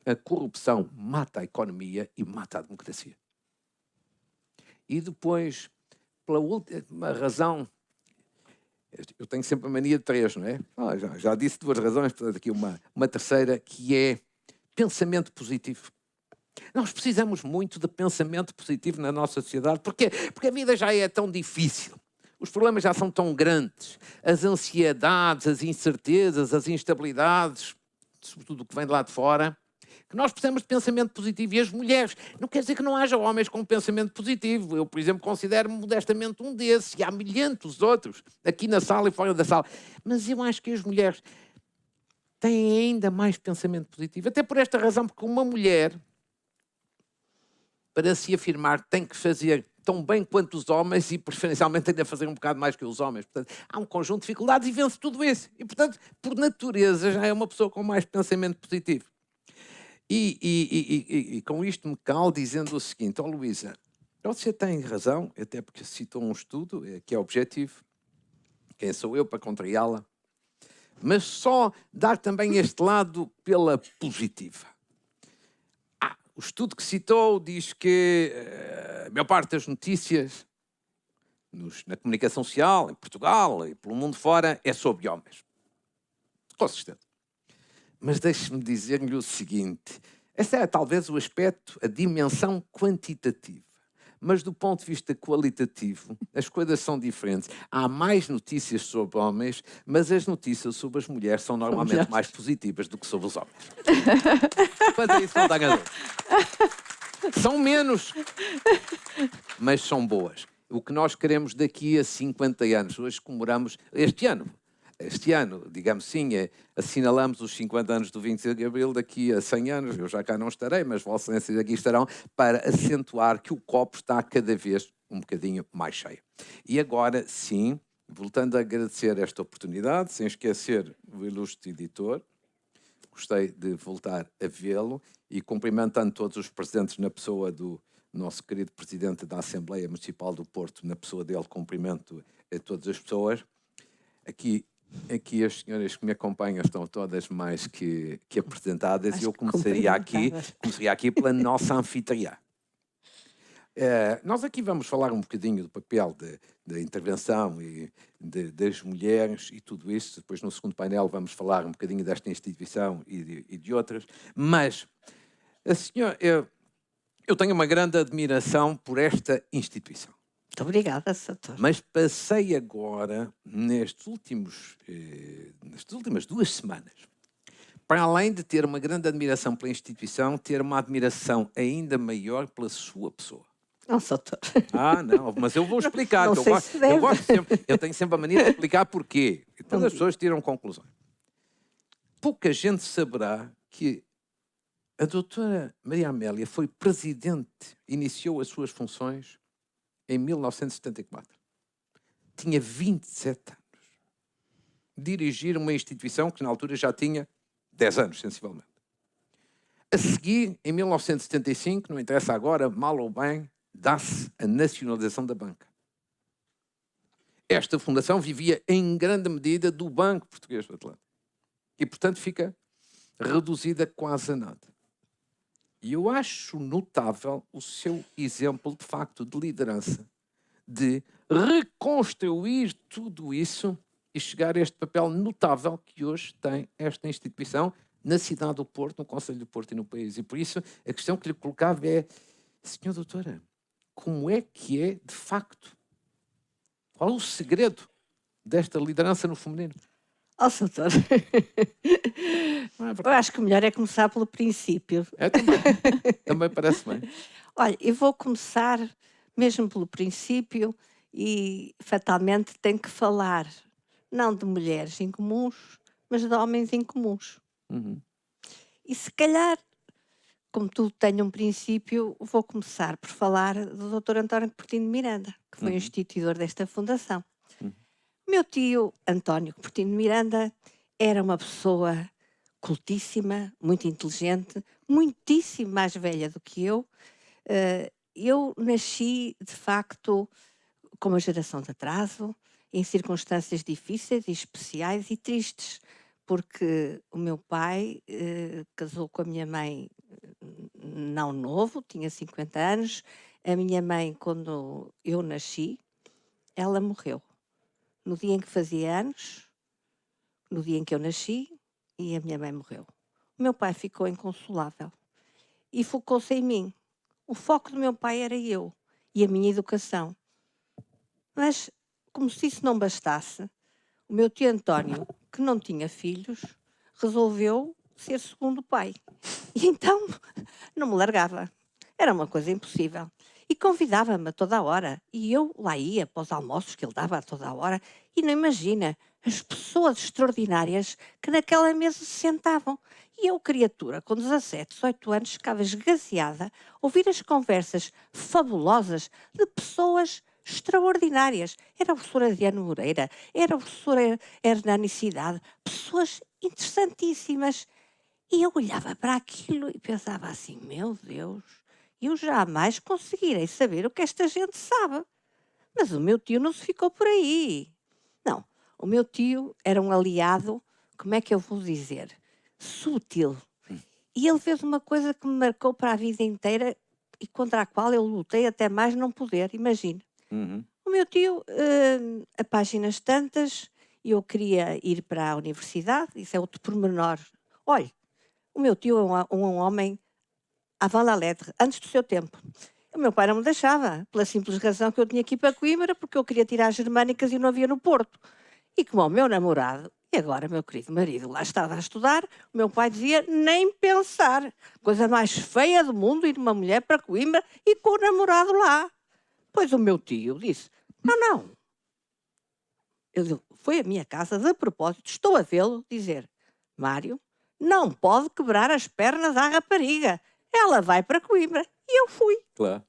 a corrupção mata a economia e mata a democracia. E depois, pela última razão, eu tenho sempre a mania de três, não é? Já disse duas razões, portanto aqui uma terceira, que é pensamento positivo. Nós precisamos muito de pensamento positivo na nossa sociedade. Porquê? Porque a vida já é tão difícil. Os problemas já são tão grandes. As ansiedades, as incertezas, as instabilidades, sobretudo o que vem de lá de fora, que nós precisamos de pensamento positivo. E as mulheres, não quer dizer que não haja homens com pensamento positivo. Eu, por exemplo, considero-me modestamente um desses. E há milhentos outros, aqui na sala e fora da sala. Mas eu acho que as mulheres têm ainda mais pensamento positivo. Até por esta razão, porque uma mulher, para se afirmar, tem que fazer tão bem quanto os homens e, preferencialmente, tem de fazer um bocado mais que os homens. Portanto, há um conjunto de dificuldades e vence tudo isso. E, portanto, por natureza, já é uma pessoa com mais pensamento positivo. E com isto me calo dizendo o seguinte: Luísa, você tem razão, até porque citou um estudo que é objetivo. Quem sou eu para contrariá-la? Mas só dar também este lado pela positiva. O estudo que citou diz que a maior parte das notícias na comunicação social, em Portugal e pelo mundo fora, é sobre homens. Com certeza. Mas deixe-me dizer-lhe o seguinte: esse é talvez o aspecto, a dimensão quantitativa. Mas do ponto de vista qualitativo, as coisas são diferentes. Há mais notícias sobre homens, mas as notícias sobre as mulheres são normalmente mais positivas do que sobre os homens. Quanto a isso, não tenho a dúvida. São menos, mas são boas. O que nós queremos daqui a 50 anos, hoje comemoramos, este ano, digamos assim, assinalamos os 50 anos do 25 de Abril, daqui a 100 anos, eu já cá não estarei, mas Vossa Excelência aqui estarão, para acentuar que o copo está cada vez um bocadinho mais cheio. E agora, sim, voltando a agradecer esta oportunidade, sem esquecer o ilustre editor, gostei de voltar a vê-lo e cumprimentando todos os presentes na pessoa do nosso querido Presidente da Assembleia Municipal do Porto, na pessoa dele, cumprimento a todas as pessoas. Aqui Aqui as senhoras que me acompanham estão todas mais que apresentadas e eu começaria aqui pela nossa anfitriã. Nós aqui vamos falar um bocadinho do papel da intervenção e das mulheres e tudo isso. Depois, no segundo painel, vamos falar um bocadinho desta instituição e de outras. Mas, a senhora, eu tenho uma grande admiração por esta instituição. Muito obrigada, Sator. Mas passei agora, nestas últimas 2 semanas, para além de ter uma grande admiração pela instituição, ter uma admiração ainda maior pela sua pessoa. Não, Sator. Não, mas eu vou explicar. Não que sei se deve. Eu tenho sempre a mania de explicar porquê. E depois as pessoas tiram conclusões. Pouca gente saberá que a doutora Maria Amélia foi presidente, iniciou as suas funções em 1974. Tinha 27 anos. Dirigir uma instituição que na altura já tinha 10 anos, sensivelmente. A seguir, em 1975, não interessa agora, mal ou bem, dá-se a nacionalização da banca. Esta fundação vivia em grande medida do Banco Português do Atlântico. E, portanto, fica reduzida quase a nada. E eu acho notável o seu exemplo, de facto, de liderança, de reconstruir tudo isso e chegar a este papel notável que hoje tem esta instituição na cidade do Porto, no Conselho do Porto e no país. E por isso, a questão que lhe colocava é, senhora doutora, como é que é, de facto, qual é o segredo desta liderança no feminino? Sator. Não é Eu verdade? acho que o melhor é começar pelo princípio. Também parece bem. Olha, eu vou começar mesmo pelo princípio e fatalmente tenho que falar não de mulheres incomuns, mas de homens incomuns. Uhum. E se calhar, como tudo tem um princípio, vou começar por falar do Dr. António Coutinho de Miranda, que foi o instituidor desta fundação. O meu tio, António Coutinho de Miranda, era uma pessoa cultíssima, muito inteligente, muitíssimo mais velha do que eu. Eu nasci, de facto, com uma geração de atraso, em circunstâncias difíceis e especiais e tristes, porque o meu pai casou com a minha mãe não novo, tinha 50 anos. A minha mãe, quando eu nasci, ela morreu. No dia em que fazia anos, no dia em que eu nasci, e a minha mãe morreu. O meu pai ficou inconsolável e focou-se em mim. O foco do meu pai era eu e a minha educação. Mas, como se isso não bastasse, o meu tio António, que não tinha filhos, resolveu ser segundo pai. E então não me largava. Era uma coisa impossível. E convidava-me a toda a hora. E eu lá ia para os almoços que ele dava a toda a hora. E não imagina as pessoas extraordinárias que naquela mesa se sentavam. E eu, criatura, com 17, 18 anos, ficava esgaseada a ouvir as conversas fabulosas de pessoas extraordinárias. Era a professora Diana Moreira, era a professora Hernani Cidade, pessoas interessantíssimas. E eu olhava para aquilo e pensava assim, meu Deus, eu jamais conseguirei saber o que esta gente sabe. Mas o meu tio não se ficou por aí. Não, o meu tio era um aliado, como é que eu vou dizer? Sutil. E ele fez uma coisa que me marcou para a vida inteira e contra a qual eu lutei até mais não poder, imagine. O meu tio, a páginas tantas, eu queria ir para a universidade, isso é outro pormenor. Olhe, o meu tio é um homem avant la lettre, antes do seu tempo. O meu pai não me deixava, pela simples razão que eu tinha que ir para Coimbra, porque eu queria tirar as germânicas e não havia no Porto. E como o meu namorado, e agora meu querido marido, lá estava a estudar, o meu pai dizia, nem pensar. Coisa mais feia do mundo ir uma mulher para Coimbra e com o namorado lá. Pois o meu tio disse, não. Ele foi à minha casa de propósito, estou a vê-lo dizer, Mário, não pode quebrar as pernas à rapariga. Ela vai para Coimbra. E eu fui. Claro.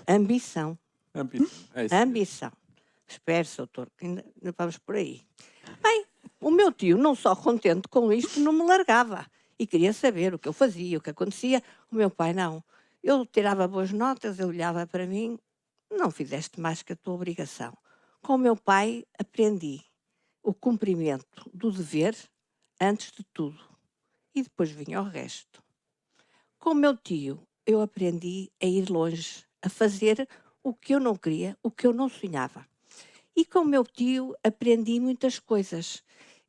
Ambição. É isso. Ambição. Espere, doutor, que ainda vamos por aí. Bem, o meu tio, não só contente com isto, não me largava. E queria saber o que eu fazia, o que acontecia. O meu pai, não. Eu tirava boas notas, ele olhava para mim. Não fizeste mais que a tua obrigação. Com o meu pai, aprendi o cumprimento do dever antes de tudo e depois vinha o resto. Com o meu tio, eu aprendi a ir longe, a fazer o que eu não queria, o que eu não sonhava. E com o meu tio aprendi muitas coisas.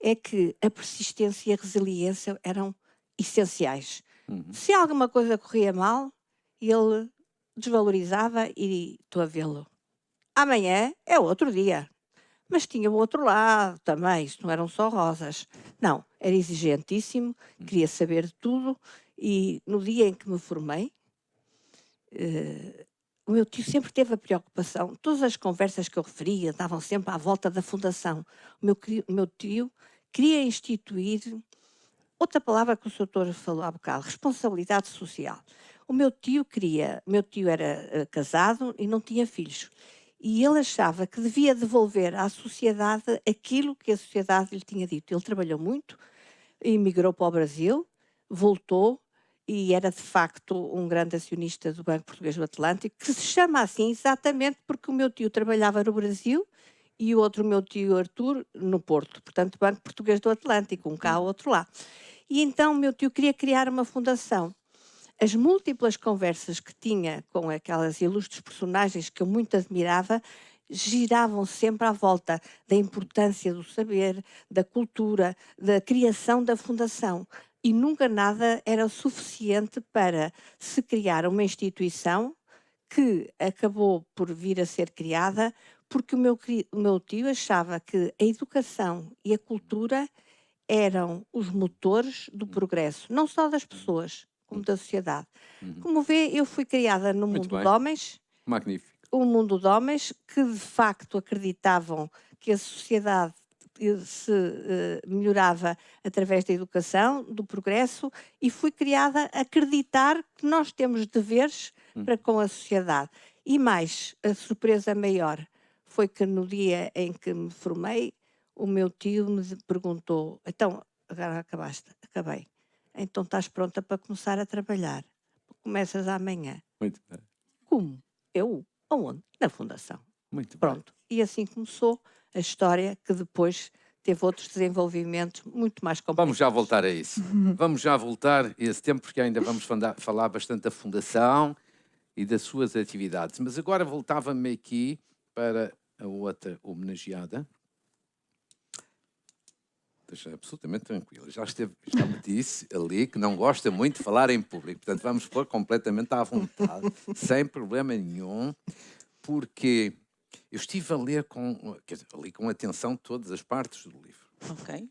É que a persistência e a resiliência eram essenciais. Uhum. Se alguma coisa corria mal, ele desvalorizava e estou a vê-lo. Amanhã é outro dia. Mas tinha o outro lado também, isto não eram só rosas. Não, era exigentíssimo, queria saber de tudo e no dia em que me formei, o meu tio sempre teve a preocupação, todas as conversas que eu referia estavam sempre à volta da fundação. O meu tio queria instituir outra palavra que o doutor falou há bocado, responsabilidade social. O meu tio era casado e não tinha filhos. E ele achava que devia devolver à sociedade aquilo que a sociedade lhe tinha dito. Ele trabalhou muito, emigrou para o Brasil, voltou e era de facto um grande acionista do Banco Português do Atlântico, que se chama assim exatamente porque o meu tio trabalhava no Brasil e o outro, o meu tio Artur, no Porto. Portanto, Banco Português do Atlântico, um cá, outro lá. E então o meu tio queria criar uma fundação. As múltiplas conversas que tinha com aquelas ilustres personagens que eu muito admirava giravam sempre à volta da importância do saber, da cultura, da criação da fundação. E nunca nada era o suficiente para se criar uma instituição que acabou por vir a ser criada porque o meu tio achava que a educação e a cultura eram os motores do progresso, não só das pessoas, como da sociedade. Uhum. Como vê, eu fui criada no Muito mundo de bem. homens, Magnífico. um mundo de homens que de facto acreditavam que a sociedade se melhorava através da educação, do progresso, e fui criada a acreditar que nós temos deveres para com a sociedade. E mais, a surpresa maior foi que no dia em que me formei, o meu tio me perguntou: então, agora acabaste? Acabei. Então estás pronta para começar a trabalhar? Começas amanhã. Muito bem. Como? Eu? Aonde? Na fundação. Muito bem. Pronto. E assim começou a história que depois teve outros desenvolvimentos muito mais complicados. Vamos já voltar a isso. Vamos já voltar a esse tempo, porque ainda vamos falar bastante da Fundação e das suas atividades. Mas agora voltava-me aqui para a outra homenageada. Esteja absolutamente tranquila. Já me disse ali que não gosta muito de falar em público. Portanto, vamos pôr completamente à vontade, sem problema nenhum, porque eu estive a ler li com atenção todas as partes do livro. Ok.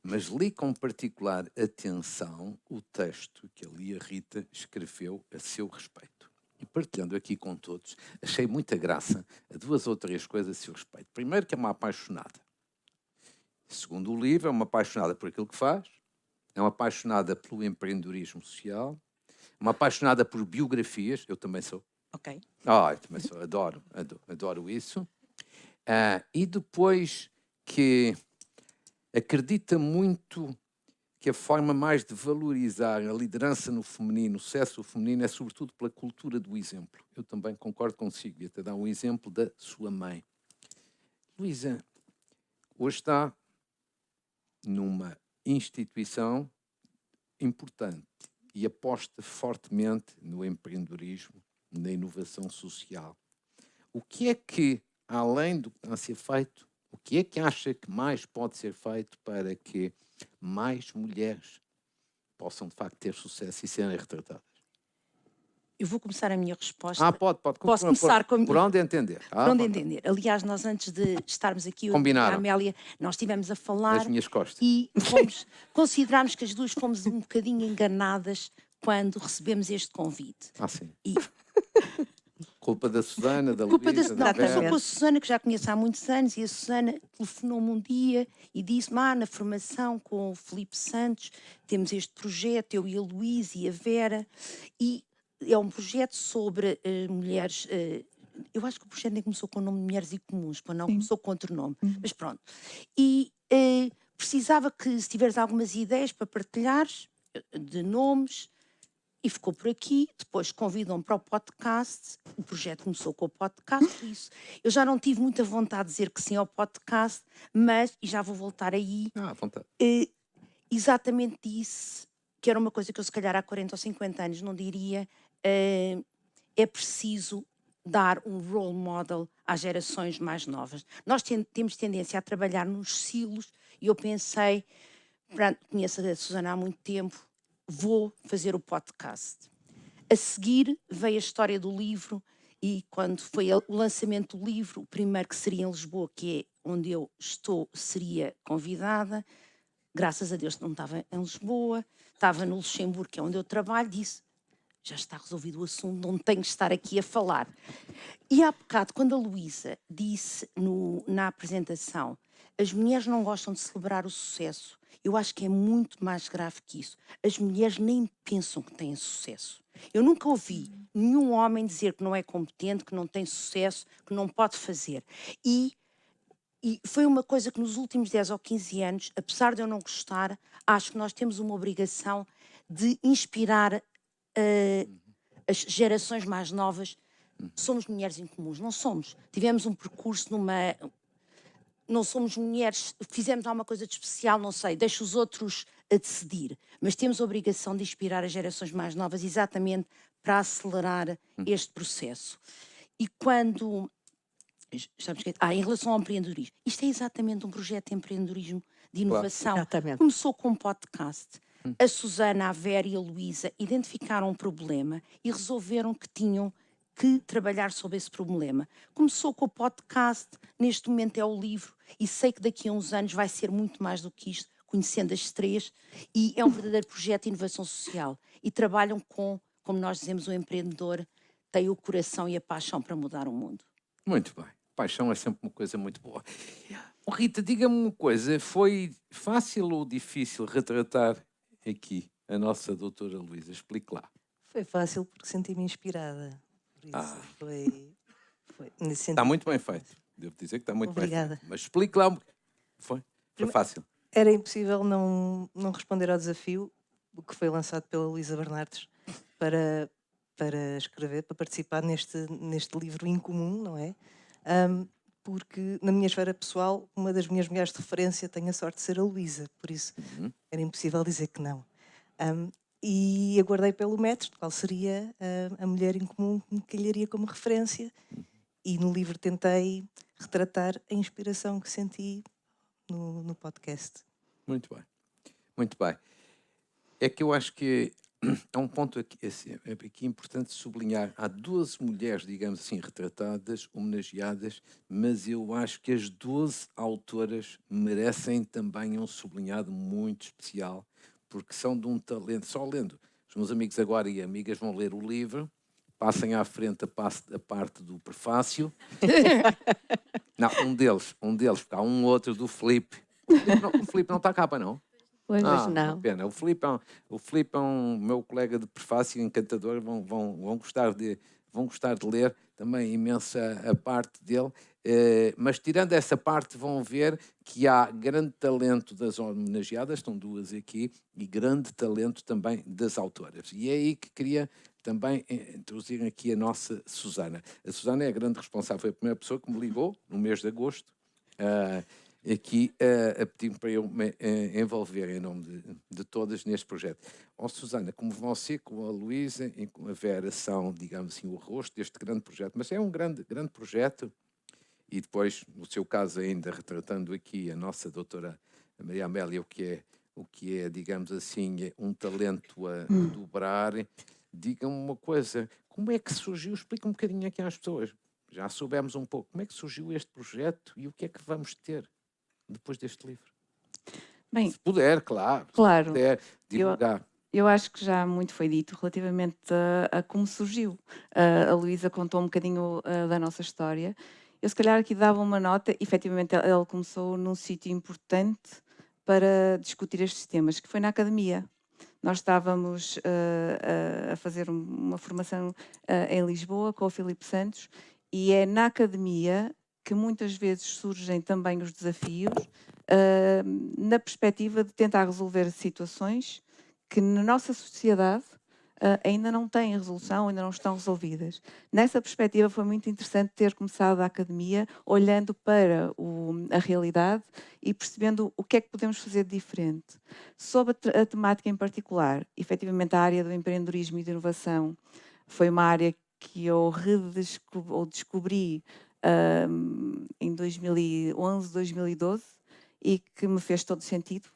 Mas li com particular atenção o texto que ali a Rita escreveu a seu respeito. E partilhando aqui com todos, achei muita graça a duas ou três coisas a seu respeito. Primeiro, que é uma apaixonada. Segundo o livro, é uma apaixonada por aquilo que faz, é uma apaixonada pelo empreendedorismo social, uma apaixonada por biografias, eu também sou. Ok. Eu também sou, adoro isso. E depois que acredita muito que a forma mais de valorizar a liderança no feminino, o sucesso feminino, é sobretudo pela cultura do exemplo. Eu também concordo consigo, e até dar um exemplo da sua mãe. Luísa, hoje está numa instituição importante e aposta fortemente no empreendedorismo, na inovação social. O que é que, além do que está a ser feito, o que é que acha que mais pode ser feito para que mais mulheres possam, de facto, ter sucesso e serem retratadas? Eu vou começar a minha resposta. Pode. Posso começar com a Por onde entender? Por onde entender. Aliás, nós antes de estarmos aqui, eu e a Combinaram. Amélia, nós estivemos a falar Nas minhas costas. e considerámos que as duas fomos um bocadinho enganadas quando recebemos este convite. Sim. E Culpa da Susana, da culpa Luísa, não, da começou Vera. com a Susana, que já conheço há muitos anos, e a Susana telefonou-me um dia e disse-me: na formação com o Filipe Santos temos este projeto, eu e a Luísa e a Vera, e é um projeto sobre mulheres. Eu acho que o projeto nem começou com o nome de Mulheres e Comuns, não começou com outro nome, mas pronto. E precisava que, se tiveres algumas ideias para partilhares de nomes, e ficou por aqui. Depois convidam para o podcast. O projeto começou com o podcast, por isso eu já não tive muita vontade de dizer que sim ao podcast, mas, e já vou voltar aí, À vontade. exatamente disse que era uma coisa que eu se calhar há 40 ou 50 anos não diria, é preciso dar um role model às gerações mais novas. Nós temos tendência a trabalhar nos silos e eu pensei, pronto, conheço a Susana há muito tempo, vou fazer o podcast. A seguir veio a história do livro e quando foi o lançamento do livro, o primeiro que seria em Lisboa, que é onde eu estou, seria convidada. Graças a Deus não estava em Lisboa, estava no Luxemburgo, que é onde eu trabalho, disse, já está resolvido o assunto, não tenho de estar aqui a falar. E há bocado, quando a Luísa disse na apresentação, as mulheres não gostam de celebrar o sucesso, eu acho que é muito mais grave que isso. As mulheres nem pensam que têm sucesso. Eu nunca ouvi nenhum homem dizer que não é competente, que não tem sucesso, que não pode fazer. E foi uma coisa que nos últimos 10 ou 15 anos, apesar de eu não gostar, acho que nós temos uma obrigação de inspirar as gerações mais novas. Somos mulheres incomuns, não somos. Tivemos um percurso não somos mulheres, fizemos alguma coisa de especial, não sei, deixa os outros a decidir. Mas temos a obrigação de inspirar as gerações mais novas exatamente para acelerar este processo. E quando... em relação ao empreendedorismo, isto é exatamente um projeto de empreendedorismo de inovação. Exatamente. Começou com um podcast. A Susana, a Vera e a Luísa identificaram um problema e resolveram que tinham que trabalhar sobre esse problema. Começou com o podcast, neste momento é o livro, e sei que daqui a uns anos vai ser muito mais do que isto, conhecendo as três, e é um verdadeiro projeto de inovação social. E trabalham com, como nós dizemos, o empreendedor tem o coração e a paixão para mudar o mundo. Muito bem. Paixão é sempre uma coisa muito boa. Oh, Rita, diga-me uma coisa, foi fácil ou difícil retratar aqui a nossa doutora Luísa? Explique lá. Foi fácil porque senti-me inspirada. Por isso foi nesse sentido. Está muito bem feito. Devo dizer que está muito bem Obrigada. feito. Mas explique lá. Foi fácil. Era impossível não responder ao desafio que foi lançado pela Luísa Bernardes para escrever, para participar neste livro incomum, não é? Porque na minha esfera pessoal, uma das minhas mulheres de referência tenho a sorte de ser a Luísa, por isso era impossível dizer que não. E aguardei pelo método, qual seria a mulher em comum que me calharia como referência, e no livro tentei retratar a inspiração que senti no podcast. Muito bem. Muito bem. É que eu acho que há um ponto aqui, assim, aqui importante sublinhar. Há 12 mulheres, digamos assim, retratadas, homenageadas, mas eu acho que as 12 autoras merecem também um sublinhado muito especial, porque são de um talento. Só lendo. Os meus amigos agora e amigas vão ler o livro, passem à frente a parte do prefácio. Não, um deles, porque há um outro do Filipe. O Filipe não está cá, para não? Pois Uma não. pena. O Filipe é um meu colega de prefácio encantador, vão gostar de ler também imensa a parte dele, mas tirando essa parte vão ver que há grande talento das homenageadas, estão duas aqui, e grande talento também das autoras. E é aí que queria também introduzir aqui a nossa Susana. A Susana é a grande responsável, foi a primeira pessoa que me ligou no mês de agosto, aqui a pedir para eu me envolver em nome de todas neste projeto. Susana, como você, com a Luísa e com a Vera são, digamos assim, o rosto deste grande projeto, mas é um grande projeto, e depois, no seu caso ainda, retratando aqui a nossa doutora Maria Amélia, o que é, digamos assim, um talento a dobrar. Diga-me uma coisa, como é que surgiu? Explica um bocadinho aqui às pessoas. Já soubemos um pouco como é que surgiu este projeto e o que é que vamos ter depois deste livro. Bem, Se puder, claro. claro. Se puder divulgar. Eu acho que já muito foi dito relativamente a como surgiu. A Luísa contou um bocadinho da nossa história. Eu, se calhar, aqui dava uma nota. Efetivamente, ela começou num sítio importante para discutir estes temas, que foi na academia. Nós estávamos a fazer uma formação em Lisboa com o Filipe Santos, e é na academia que muitas vezes surgem também os desafios, na perspectiva de tentar resolver situações que na nossa sociedade ainda não têm resolução, ainda não estão resolvidas. Nessa perspectiva foi muito interessante ter começado a academia olhando para a realidade e percebendo o que é que podemos fazer de diferente. Sobre a temática em particular, efetivamente a área do empreendedorismo e de inovação foi uma área que eu descobri em 2011, 2012 e que me fez todo sentido,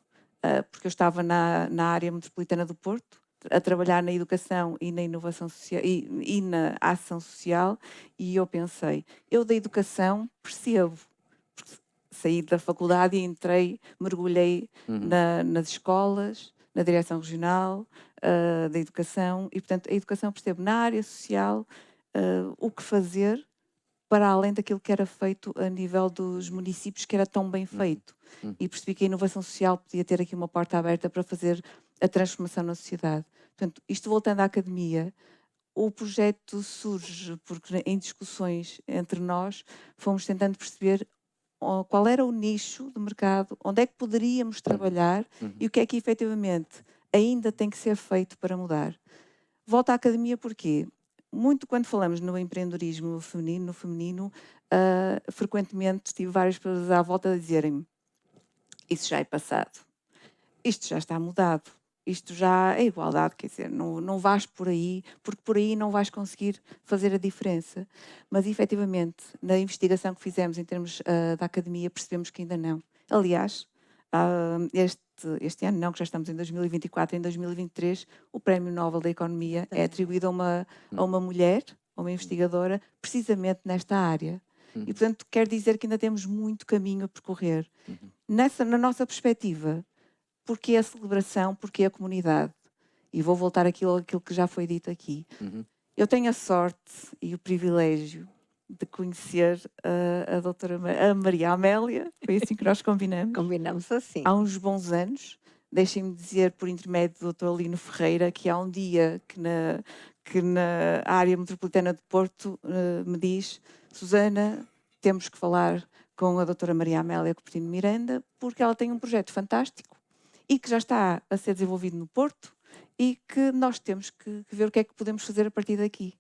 porque eu estava na área metropolitana do Porto, a trabalhar na educação e na inovação social e na ação social, e eu pensei, eu da educação percebo, porque saí da faculdade e entrei, mergulhei nas escolas, na direção regional da educação, e portanto a educação percebo na área social o que fazer para além daquilo que era feito a nível dos municípios, que era tão bem feito. E percebi que a inovação social podia ter aqui uma porta aberta para fazer a transformação na sociedade. Portanto, isto voltando à academia, o projeto surge porque em discussões entre nós fomos tentando perceber qual era o nicho de mercado, onde é que poderíamos trabalhar e o que é que efetivamente ainda tem que ser feito para mudar. Volto à academia porquê? Muito quando falamos no empreendedorismo feminino, frequentemente tive várias pessoas à volta a dizerem-me: isso já é passado, isto já está mudado, isto já é igualdade, quer dizer, não vais por aí, porque por aí não vais conseguir fazer a diferença. Mas efetivamente, na investigação que fizemos em termos da academia, percebemos que ainda não. Aliás, este ano não, que já estamos em 2024, em 2023, o Prémio Nobel da Economia é atribuído a uma mulher, a uma investigadora, precisamente nesta área. E, portanto, quer dizer que ainda temos muito caminho a percorrer. Na nossa perspectiva, porque a celebração, porque a comunidade? E vou voltar àquilo que já foi dito aqui. Eu tenho a sorte e o privilégio de conhecer a doutora Maria Amélia, foi assim que nós combinamos. Combinamos assim. Há uns bons anos, deixem-me dizer por intermédio do Dr. Lino Ferreira que há um dia que na área metropolitana de Porto me diz: Susana, temos que falar com a doutora Maria Amélia Cupertino Miranda porque ela tem um projeto fantástico e que já está a ser desenvolvido no Porto e que nós temos que ver o que é que podemos fazer a partir daqui.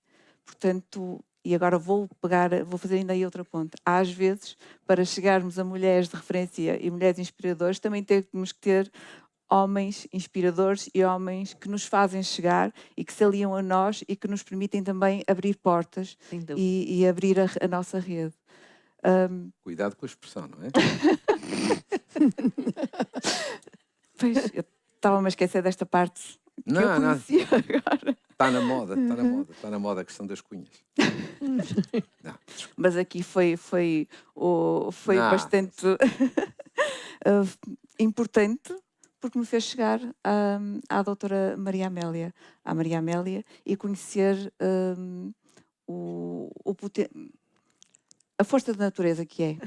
Portanto, e agora vou fazer ainda aí outra ponta. Às vezes, para chegarmos a mulheres de referência e mulheres inspiradoras, também temos que ter homens inspiradores e homens que nos fazem chegar e que se aliam a nós e que nos permitem também abrir portas e abrir a nossa rede. Cuidado com a expressão, não é? Pois, eu estava-me a esquecer desta parte que eu conhecia agora. Está na moda, está na moda a questão das cunhas. Não. Mas aqui foi bastante importante porque me fez chegar à doutora Maria Amélia, e conhecer a força da natureza que é.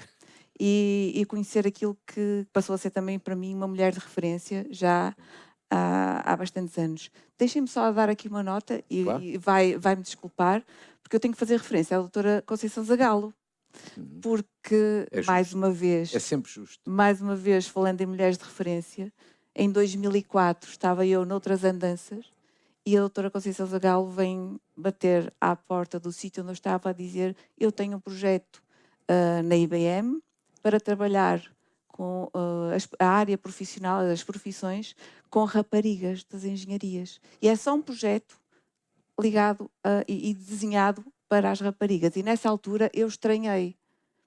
E conhecer aquilo que passou a ser também para mim uma mulher de referência já há bastantes anos. Deixem-me só dar aqui uma nota Claro. e vai-me desculpar, porque eu tenho que fazer referência à doutora Conceição Zagalo, porque, É mais uma vez, É sempre justo. mais uma vez, falando em mulheres de referência, em 2004 estava eu noutras andanças e a doutora Conceição Zagalo vem bater à porta do sítio onde eu estava a dizer: eu tenho um projeto na IBM para trabalhar com a área profissional, as profissões, com raparigas das engenharias. E é só um projeto ligado e desenhado para as raparigas. E nessa altura eu estranhei,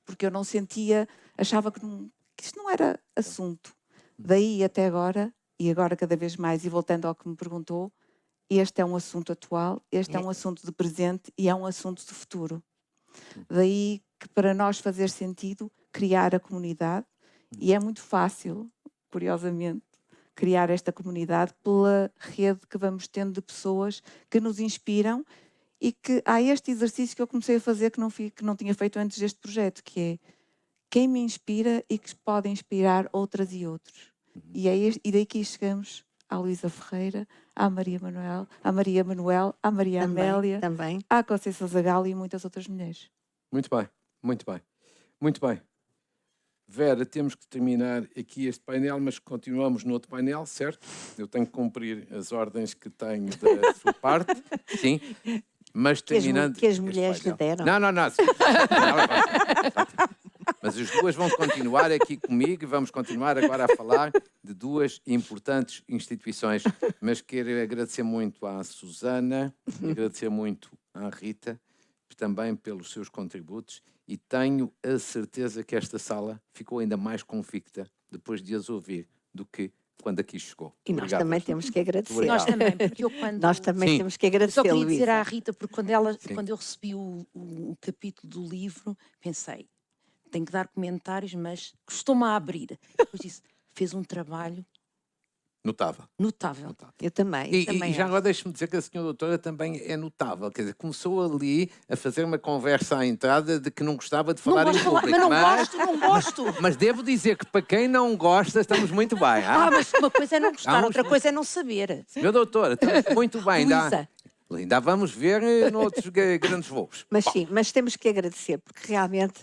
porque eu não sentia, achava que isto não era assunto. Daí até agora, e agora cada vez mais, e voltando ao que me perguntou, este é um assunto atual, este é um assunto de presente e é um assunto de futuro. Daí que para nós fazer sentido criar a comunidade, e é muito fácil, curiosamente, criar esta comunidade pela rede que vamos tendo de pessoas que nos inspiram e que há este exercício que eu comecei a fazer que não tinha feito antes deste projeto, que é quem me inspira e que pode inspirar outras e outros. E daqui chegamos à Luísa Ferreira, à Maria Manuel, à Maria Amélia, Também. à Conceição Zagalo e muitas outras mulheres. Muito bem, muito bem, muito bem. Vera, temos que terminar aqui este painel, mas continuamos no outro painel, certo? Eu tenho que cumprir as ordens que tenho da sua parte, sim. Mas terminando. Que as este mulheres lhe painel. deram. Não. Mas as duas vão continuar aqui comigo e vamos continuar agora a falar de duas importantes instituições. Mas quero agradecer muito à Susana, agradecer muito à Rita, também pelos seus contributos, e tenho a certeza que esta sala ficou ainda mais convicta depois de as ouvir do que quando aqui chegou. E nós Obrigado. também temos que agradecer. Obrigado. Nós também, porque eu quando... Nós também Sim. temos que Eu só agradecer, queria dizer à Luísa. Rita, porque quando eu recebi o capítulo do livro, pensei, tenho que dar comentários, mas costuma a abrir. Depois disse, fez um trabalho Notável. notável. Eu também, E também já acho. agora deixe-me dizer que a senhora doutora também é notável. Quer dizer, começou ali a fazer uma conversa à entrada de que não gostava de Não falar gosto em de falar, público. mas não gosto. Mas devo dizer que para quem não gosta, estamos muito bem. Mas uma coisa é não gostar, Vamos- outra coisa é não saber. Senhora doutora, estamos muito bem. Luísa. Ainda vamos ver noutros grandes voos. Mas sim, mas temos que agradecer, porque realmente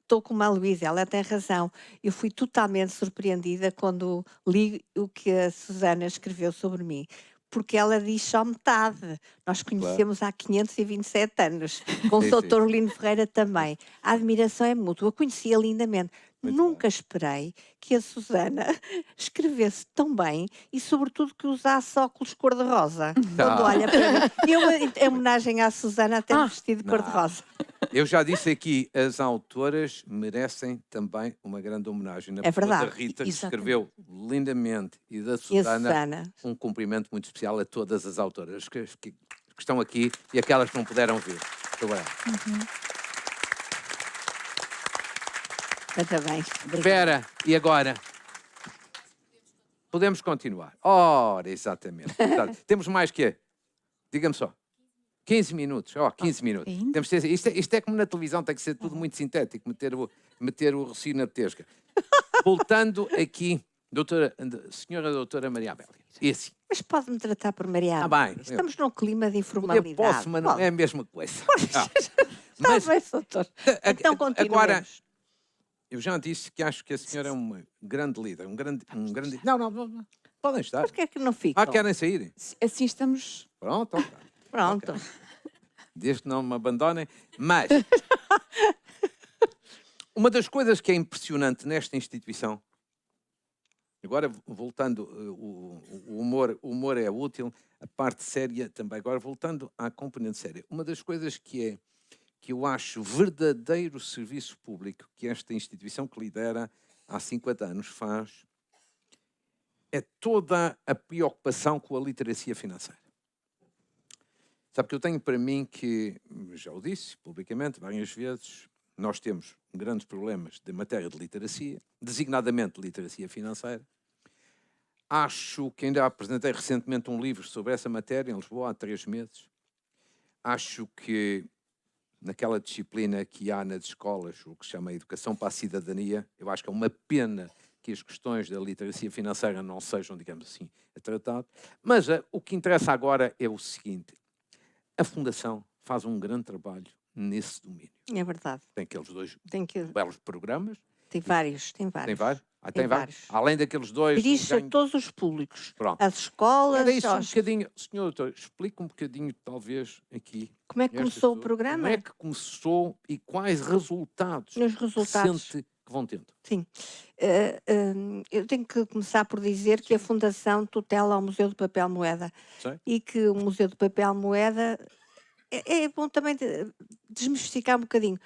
estou com a Luísa, ela tem razão. Eu fui totalmente surpreendida quando li o que a Susana escreveu sobre mim. Porque ela diz só metade. Nós conhecemos há 527 anos. Com o Sim, Sr. sim. Torlino Ferreira também. A admiração é mútua. Eu conhecia lindamente. Nunca esperei que a Susana escrevesse tão bem e, sobretudo, que usasse óculos cor-de-rosa. Quando olha para mim. Eu, em homenagem à Susana, até me vesti de cor-de-rosa. Eu já disse aqui, as autoras merecem também uma grande homenagem. Na É pessoa verdade. da Rita, que Exatamente. escreveu lindamente, e da E a Susana, Susana? um cumprimento muito especial a todas as autoras que estão aqui e aquelas que não puderam vir. Muito obrigado. Parabéns. Espera, e agora? Podemos continuar. Ora, exatamente. Temos mais que diga-me só. 15 minutos. 15 minutos. ainda? Temos que ter, isto é como na televisão, tem que ser tudo muito sintético, meter o recio na tesga. Voltando aqui, senhora doutora Maria Amélia. E assim. Mas pode-me tratar por Maria bem. Amélia. Estamos num clima de Eu informalidade. posso, mas não Pode. é a mesma coisa. Está Mas bem, doutor. Então continuemos. agora, eu já disse que acho que a senhora é uma grande líder, um grande... Não. Podem estar. Porquê é que não ficam? Querem sair? Assim estamos. Pronto, ok. Pronto. Ok. Desde que não me abandonem. Mas uma das coisas que é impressionante nesta instituição, agora voltando, o humor é útil, a parte séria também. Agora voltando à componente séria, uma das coisas que eu acho verdadeiro serviço público que esta instituição que lidera há 50 anos faz é toda a preocupação com a literacia financeira. Sabe que eu tenho para mim que, já o disse publicamente várias vezes, nós temos grandes problemas de matéria de literacia, designadamente de literacia financeira. Acho que ainda apresentei recentemente um livro sobre essa matéria em Lisboa há 3 meses. Acho que naquela disciplina que há nas escolas, o que se chama Educação para a Cidadania, eu acho que é uma pena que as questões da literacia financeira não sejam, digamos assim, tratadas. Mas o que interessa agora é o seguinte. A Fundação faz um grande trabalho nesse domínio. É verdade. Tem aqueles 2 Tem belos programas. Tem vários. Tem vários? Tem Tem vários. vários. Além daqueles 2... Dirige-se a todos os públicos. Pronto. Às escolas, Era isso um aos... bocadinho. Senhor doutor, explica um bocadinho, talvez, aqui. Como é que estas começou o pessoas, programa? Como é que começou e quais resultados, Os resultados. sente que vão tendo? Sim. Eu tenho que começar por dizer que a Fundação tutela o Museu do Papel Moeda Sei. e que o Museu do Papel Moeda é bom também desmistificar um bocadinho.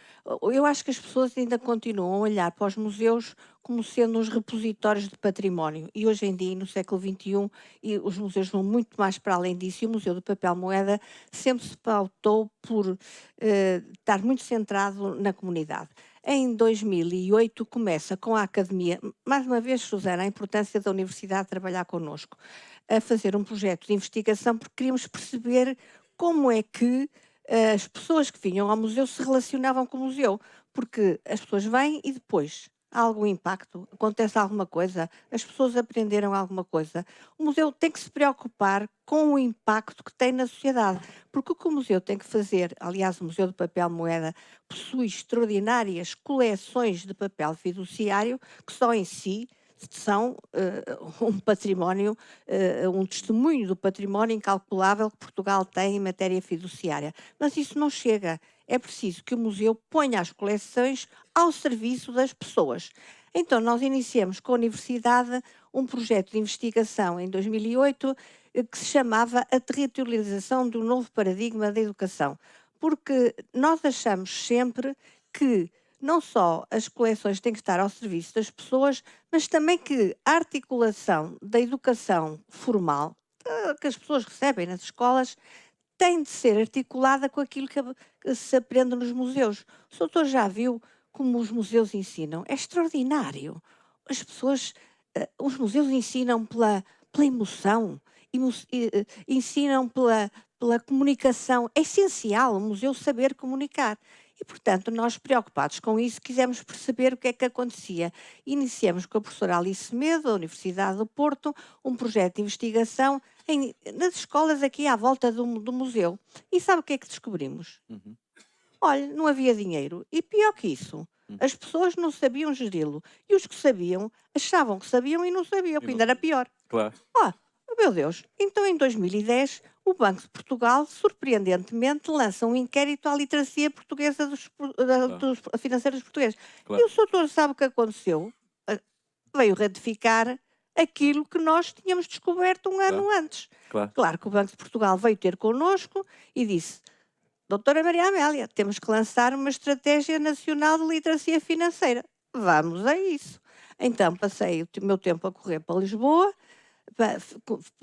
Eu acho que as pessoas ainda continuam a olhar para os museus como sendo uns repositórios de património. E hoje em dia, no século XXI, e os museus vão muito mais para além disso. E o Museu do Papel Moeda sempre se pautou por estar muito centrado na comunidade. Em 2008 começa com a Academia, mais uma vez, Susana, a importância da Universidade trabalhar connosco, a fazer um projeto de investigação porque queríamos perceber como é que as pessoas que vinham ao museu se relacionavam com o museu. Porque as pessoas vêm e depois, Há algum impacto? Acontece alguma coisa? As pessoas aprenderam alguma coisa? O museu tem que se preocupar com o impacto que tem na sociedade, porque o que o museu tem que fazer, aliás, o Museu do Papel Moeda possui extraordinárias coleções de papel fiduciário que só em si são um património, um testemunho do património incalculável que Portugal tem em matéria fiduciária. Mas isso não chega. É preciso que o museu ponha as coleções ao serviço das pessoas. Então, nós iniciamos com a Universidade um projeto de investigação em 2008 que se chamava A Territorialização do Novo Paradigma da Educação, porque nós achamos sempre que não só as coleções têm que estar ao serviço das pessoas, mas também que a articulação da educação formal que as pessoas recebem nas escolas tem de ser articulada com aquilo que se aprende nos museus. O doutor já viu como os museus ensinam? É extraordinário. As pessoas, os museus ensinam pela emoção, ensinam pela comunicação. É essencial o museu saber comunicar. E, portanto, nós preocupados com isso, quisemos perceber o que é que acontecia. Iniciamos com a professora Alice Medo, da Universidade do Porto, um projeto de investigação nas escolas aqui à volta do museu. E sabe o que é que descobrimos? Uhum. Olha, não havia dinheiro. E pior que isso, as pessoas não sabiam geri-lo. E os que sabiam, achavam que sabiam e não sabiam, que ainda era pior. Claro. Meu Deus, então em 2010 o Banco de Portugal, surpreendentemente, lança um inquérito à literacia portuguesa dos financeiros portugueses. Claro. E o doutor sabe o que aconteceu? Veio ratificar aquilo que nós tínhamos descoberto um ano antes. Claro que o Banco de Portugal veio ter connosco e disse: doutora Maria Amélia, temos que lançar uma estratégia nacional de literacia financeira. Vamos a isso. Então passei o meu tempo a correr para Lisboa.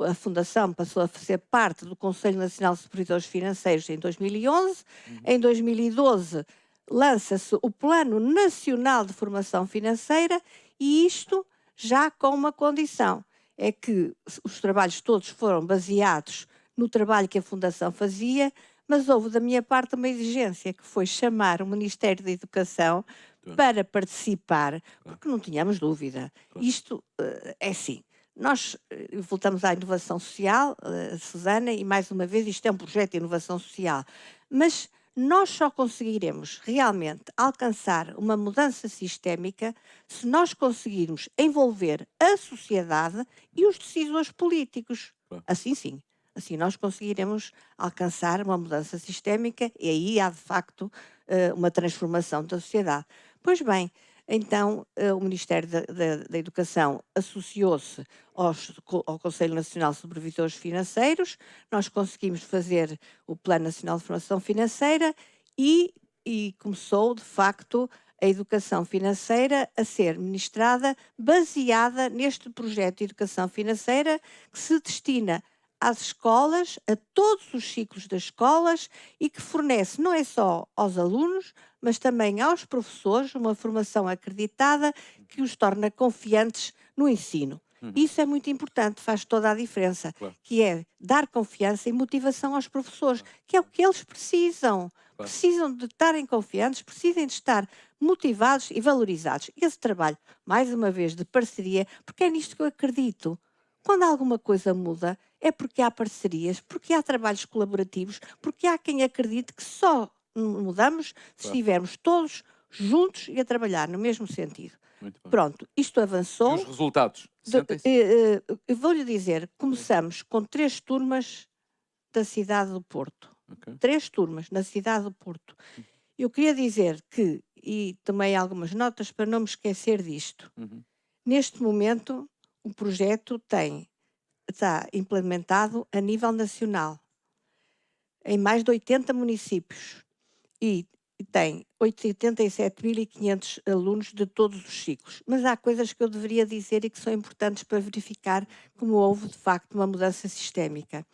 A Fundação passou a fazer parte do Conselho Nacional de Supervisores Financeiros em 2011. Em 2012 lança-se o Plano Nacional de Formação Financeira e isto já com uma condição, é que os trabalhos todos foram baseados no trabalho que a Fundação fazia, mas houve da minha parte uma exigência, que foi chamar o Ministério da Educação para participar, porque não tínhamos dúvida. Isto é assim. Nós voltamos à inovação social, Susana, e mais uma vez isto é um projeto de inovação social, mas nós só conseguiremos realmente alcançar uma mudança sistémica se nós conseguirmos envolver a sociedade e os decisores políticos. Assim sim, assim nós conseguiremos alcançar uma mudança sistémica e aí há de facto uma transformação da sociedade. Pois bem, então, o Ministério da Educação associou-se ao Conselho Nacional de Supervisores Financeiros, nós conseguimos fazer o Plano Nacional de Formação Financeira e começou, de facto, a educação financeira a ser ministrada baseada neste projeto de educação financeira que se destina às escolas, a todos os ciclos das escolas e que fornece não é só aos alunos, mas também aos professores uma formação acreditada que os torna confiantes no ensino. Isso é muito importante, faz toda a diferença, que é dar confiança e motivação aos professores, que é o que eles precisam. Precisam de estarem confiantes, precisam de estar motivados e valorizados. Esse trabalho, mais uma vez, de parceria, porque é nisto que eu acredito. Quando alguma coisa muda, é porque há parcerias, porque há trabalhos colaborativos, porque há quem acredite que só mudamos se estivermos todos juntos e a trabalhar no mesmo sentido. Pronto, isto avançou. E os resultados? Eu vou-lhe dizer, começamos com 3 turmas da cidade do Porto. 3 turmas na cidade do Porto. Eu queria dizer que, e tomei algumas notas para não me esquecer disto, neste momento o projeto está implementado a nível nacional, em mais de 80 municípios, e tem 87.500 alunos de todos os ciclos. Mas há coisas que eu deveria dizer e que são importantes para verificar como houve, de facto, uma mudança sistémica.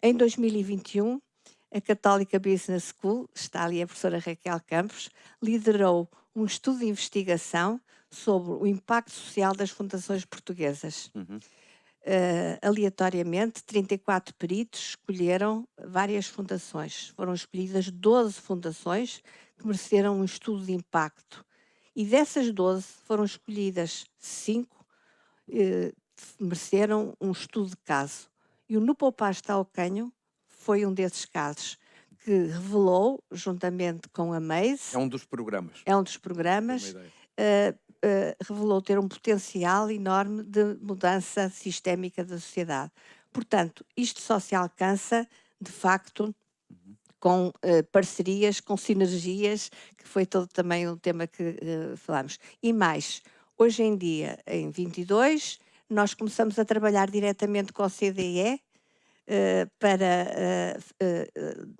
Em 2021, a Católica Business School, está ali a professora Raquel Campos, liderou um estudo de investigação sobre o impacto social das fundações portuguesas. Aleatoriamente, 34 peritos escolheram várias fundações. Foram escolhidas 12 fundações que mereceram um estudo de impacto. E dessas 12 foram escolhidas 5 mereceram um estudo de caso. E o No Poupar está ao Canho foi um desses casos que revelou, juntamente com a Maze, É um dos programas. é um dos Tem uma programas, ideia. revelou ter um potencial enorme de mudança sistémica da sociedade. Portanto, isto só se alcança, de facto, com parcerias, com sinergias, que foi todo também um tema que falámos. E mais, hoje em dia, em 22, nós começamos a trabalhar diretamente com a CDE, para,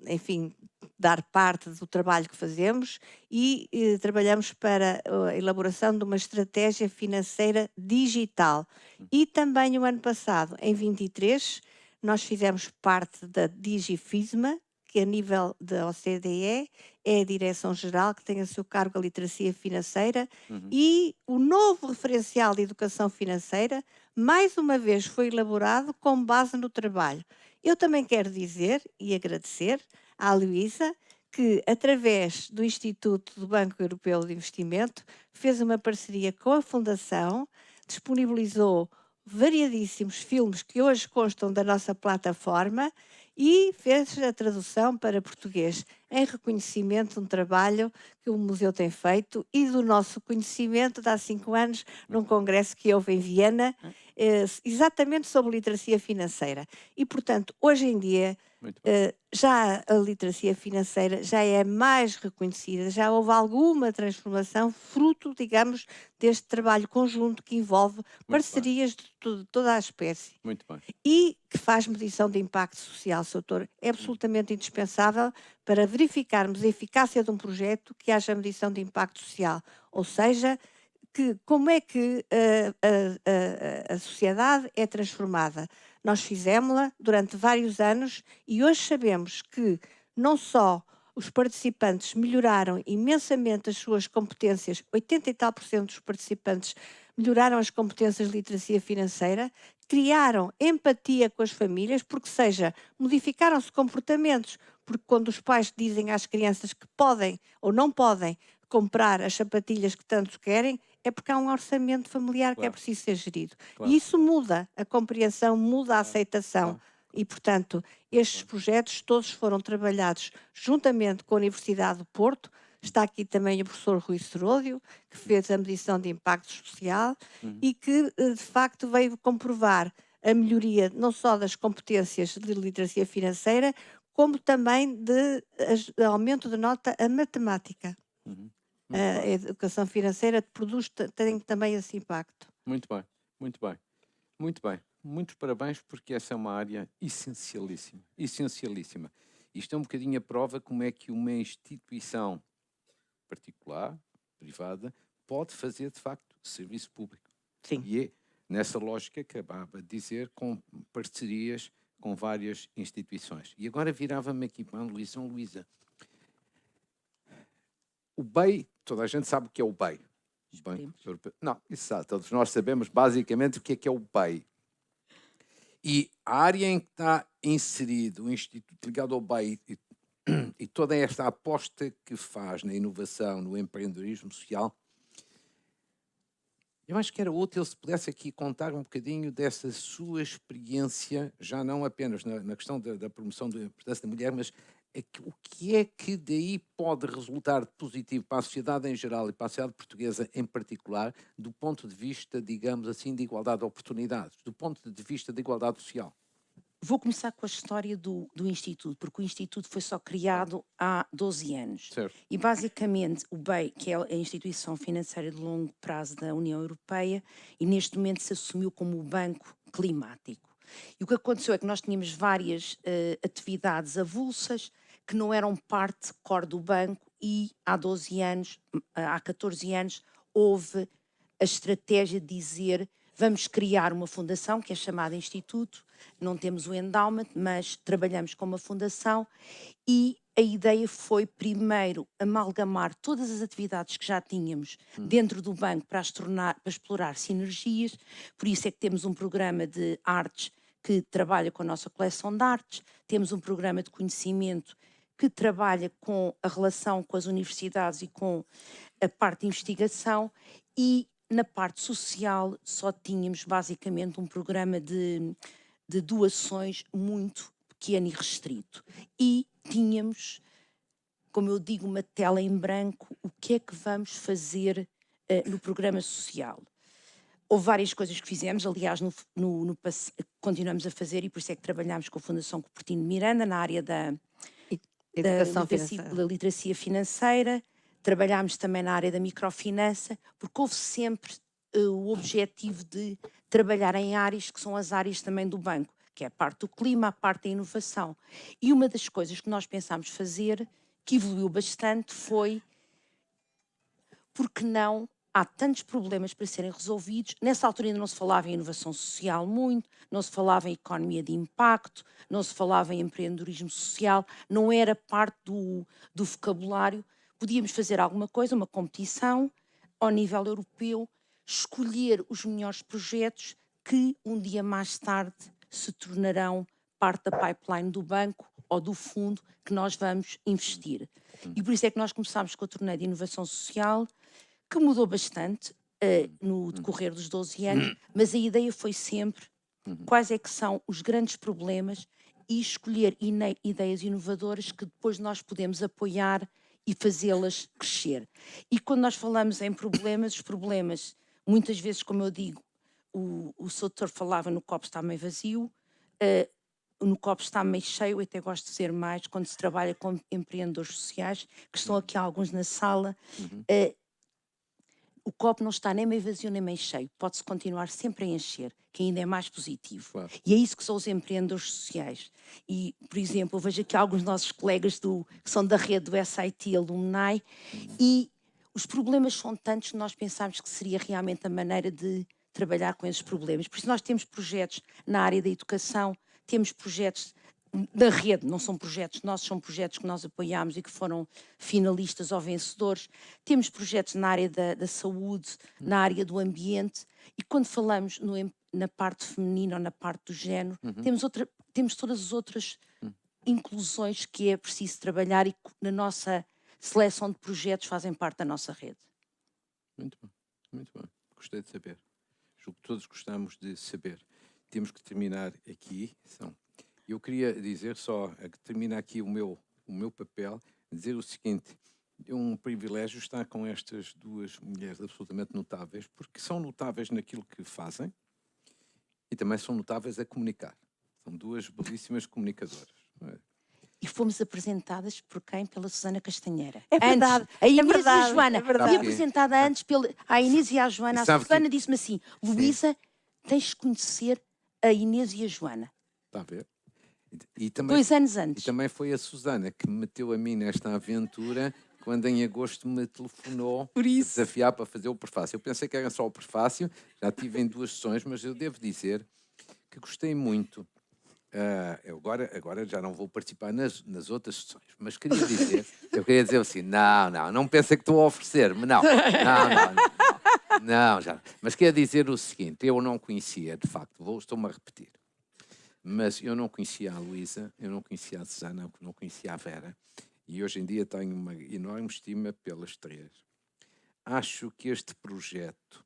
enfim, dar parte do trabalho que fazemos e trabalhamos para a elaboração de uma estratégia financeira digital. E também o ano passado, em 23, nós fizemos parte da DigiFisma, que a nível da OCDE é a Direção-Geral que tem a seu cargo a literacia financeira, e o novo referencial de educação financeira, mais uma vez, foi elaborado com base no trabalho. Eu também quero dizer e agradecer à Luísa que, através do Instituto do Banco Europeu de Investimento, fez uma parceria com a Fundação, disponibilizou variadíssimos filmes que hoje constam da nossa plataforma e fez a tradução para português em reconhecimento de um trabalho que o museu tem feito e do nosso conhecimento de há 5 anos num congresso que houve em Viena, exatamente sobre literacia financeira. E, portanto, hoje em dia, Muito bem. já a literacia financeira já é mais reconhecida, já houve alguma transformação fruto, digamos, deste trabalho conjunto que envolve parcerias de toda a espécie Muito bem. e que faz medição de impacto social, Sr. Doutor. É absolutamente indispensável para verificarmos a eficácia de um projeto que haja medição de impacto social, ou seja, que como é que a sociedade é transformada. Nós fizemos-la durante vários anos e hoje sabemos que não só os participantes melhoraram imensamente as suas competências, 80 e tal % dos participantes melhoraram as competências de literacia financeira, criaram empatia com as famílias, porque seja, modificaram-se comportamentos, porque quando os pais dizem às crianças que podem ou não podem comprar as sapatilhas que tanto querem, é porque há um orçamento familiar que é Claro. preciso ser gerido. Claro. E isso muda a compreensão, muda a aceitação. Claro. E, portanto, estes projetos todos foram trabalhados juntamente com a Universidade do Porto. Está aqui também o professor Rui Seródio, que fez a medição de impacto social e que, de facto, veio comprovar a melhoria não só das competências de literacia financeira, como também de aumento de nota a matemática. Muito A bem. educação financeira tem também esse impacto. Muito bem. Muito bem. Muito bem. Muitos parabéns, porque essa é uma área essencialíssima. Essencialíssima. Isto é um bocadinho a prova como é que uma instituição particular, privada, pode fazer, de facto, serviço público. Sim. E é nessa lógica que acabava de dizer, com parcerias com várias instituições. E agora virava-me aqui para a Luísa. Luísa, o BEI, toda a gente sabe o que é o BEI. O Banco Europeu. Não, isso sabe, todos nós sabemos basicamente o que é o BEI. E a área em que está inserido o Instituto ligado ao BEI e toda esta aposta que faz na inovação, no empreendedorismo social, eu acho que era útil se pudesse aqui contar um bocadinho dessa sua experiência, já não apenas na questão da promoção da importância da mulher, mas o que é que daí pode resultar de positivo para a sociedade em geral e para a sociedade portuguesa em particular, do ponto de vista, digamos assim, de igualdade de oportunidades, do ponto de vista da igualdade social? Vou começar com a história do Instituto, porque o Instituto foi só criado há 12 anos. Certo. E basicamente o BEI, que é a instituição financeira de longo prazo da União Europeia, e neste momento se assumiu como o Banco Climático. E o que aconteceu é que nós tínhamos várias atividades avulsas que não eram parte core do banco e há 12 anos, há 14 anos, houve a estratégia de dizer vamos criar uma fundação que é chamada Instituto, não temos o endowment, mas trabalhamos com uma fundação e a ideia foi primeiro amalgamar todas as atividades que já tínhamos dentro do banco para explorar sinergias, por isso é que temos um programa de artes que trabalha com a nossa coleção de artes, temos um programa de conhecimento que trabalha com a relação com as universidades e com a parte de investigação, e na parte social só tínhamos basicamente um programa de doações muito pequeno e restrito. E tínhamos, como eu digo, uma tela em branco, o que é que vamos fazer no programa social. Houve várias coisas que fizemos, aliás, continuamos a fazer, e por isso é que trabalhamos com a Fundação Cupertino de Miranda na área da Educação financeira. da literacia financeira, trabalhámos também na área da microfinança, porque houve sempre o objetivo de trabalhar em áreas que são as áreas também do banco, que é a parte do clima, a parte da inovação. E uma das coisas que nós pensámos fazer, que evoluiu bastante, foi porque não há tantos problemas para serem resolvidos. Nessa altura ainda não se falava em inovação social muito, não se falava em economia de impacto, não se falava em empreendedorismo social, não era parte do vocabulário. Podíamos fazer alguma coisa, uma competição ao nível europeu, escolher os melhores projetos que um dia mais tarde se tornarão parte da pipeline do banco ou do fundo que nós vamos investir. E por isso é que nós começámos com o torneio de inovação social, que mudou bastante no decorrer dos 12 anos, mas a ideia foi sempre quais é que são os grandes problemas e escolher ideias inovadoras que depois nós podemos apoiar e fazê-las crescer. E quando nós falamos em problemas, os problemas, muitas vezes, como eu digo, o Sr. Doutor falava no copo está meio vazio, no copo está meio cheio, eu até gosto de dizer mais, quando se trabalha com empreendedores sociais, que estão aqui alguns na sala, o copo não está nem meio vazio nem meio cheio, pode-se continuar sempre a encher, que ainda é mais positivo. Claro. E é isso que são os empreendedores sociais. E, por exemplo, eu vejo aqui alguns dos nossos colegas que são da rede do SIT Alumni, e os problemas são tantos que nós pensámos que seria realmente a maneira de trabalhar com esses problemas. Por isso nós temos projetos na área da educação, temos projetos da rede, não são projetos nossos, são projetos que nós apoiámos e que foram finalistas ou vencedores. Temos projetos na área da saúde, na área do ambiente, e quando falamos na parte feminina ou na parte do género, temos todas as outras inclusões que é preciso trabalhar e que na nossa seleção de projetos fazem parte da nossa rede. Muito bom, muito bom. Gostei de saber. Julgo que todos gostamos de saber. Temos que terminar aqui. Eu queria dizer só, que termina aqui o meu papel, dizer o seguinte: é um privilégio estar com estas duas mulheres absolutamente notáveis, porque são notáveis naquilo que fazem e também são notáveis a comunicar. São duas belíssimas comunicadoras. Não é? E fomos apresentadas por quem? Pela Susana Castanheira. É verdade, Antes, a Inês e a verdade, Joana. é verdade. Fui apresentada antes à Inês e à Joana. E A sabe Susana que- disse-me assim: Luísa, tens de conhecer a Inês e a Joana. Está a ver? E também, 2 anos e antes. também foi a Susana que me meteu a mim nesta aventura quando em agosto me telefonou Por isso. desafiar para fazer o prefácio. Eu pensei que era só o prefácio, já tive em 2 sessões, mas eu devo dizer que gostei muito. Eu agora já não vou participar nas outras sessões, mas eu queria dizer assim, não pensei que estou a oferecer-me, não, já. Mas queria dizer o seguinte, eu não conhecia, de facto, estou-me a repetir, mas eu não conhecia a Luísa, eu não conhecia a Susana, não conhecia a Vera, e hoje em dia tenho uma enorme estima pelas 3. Acho que este projeto,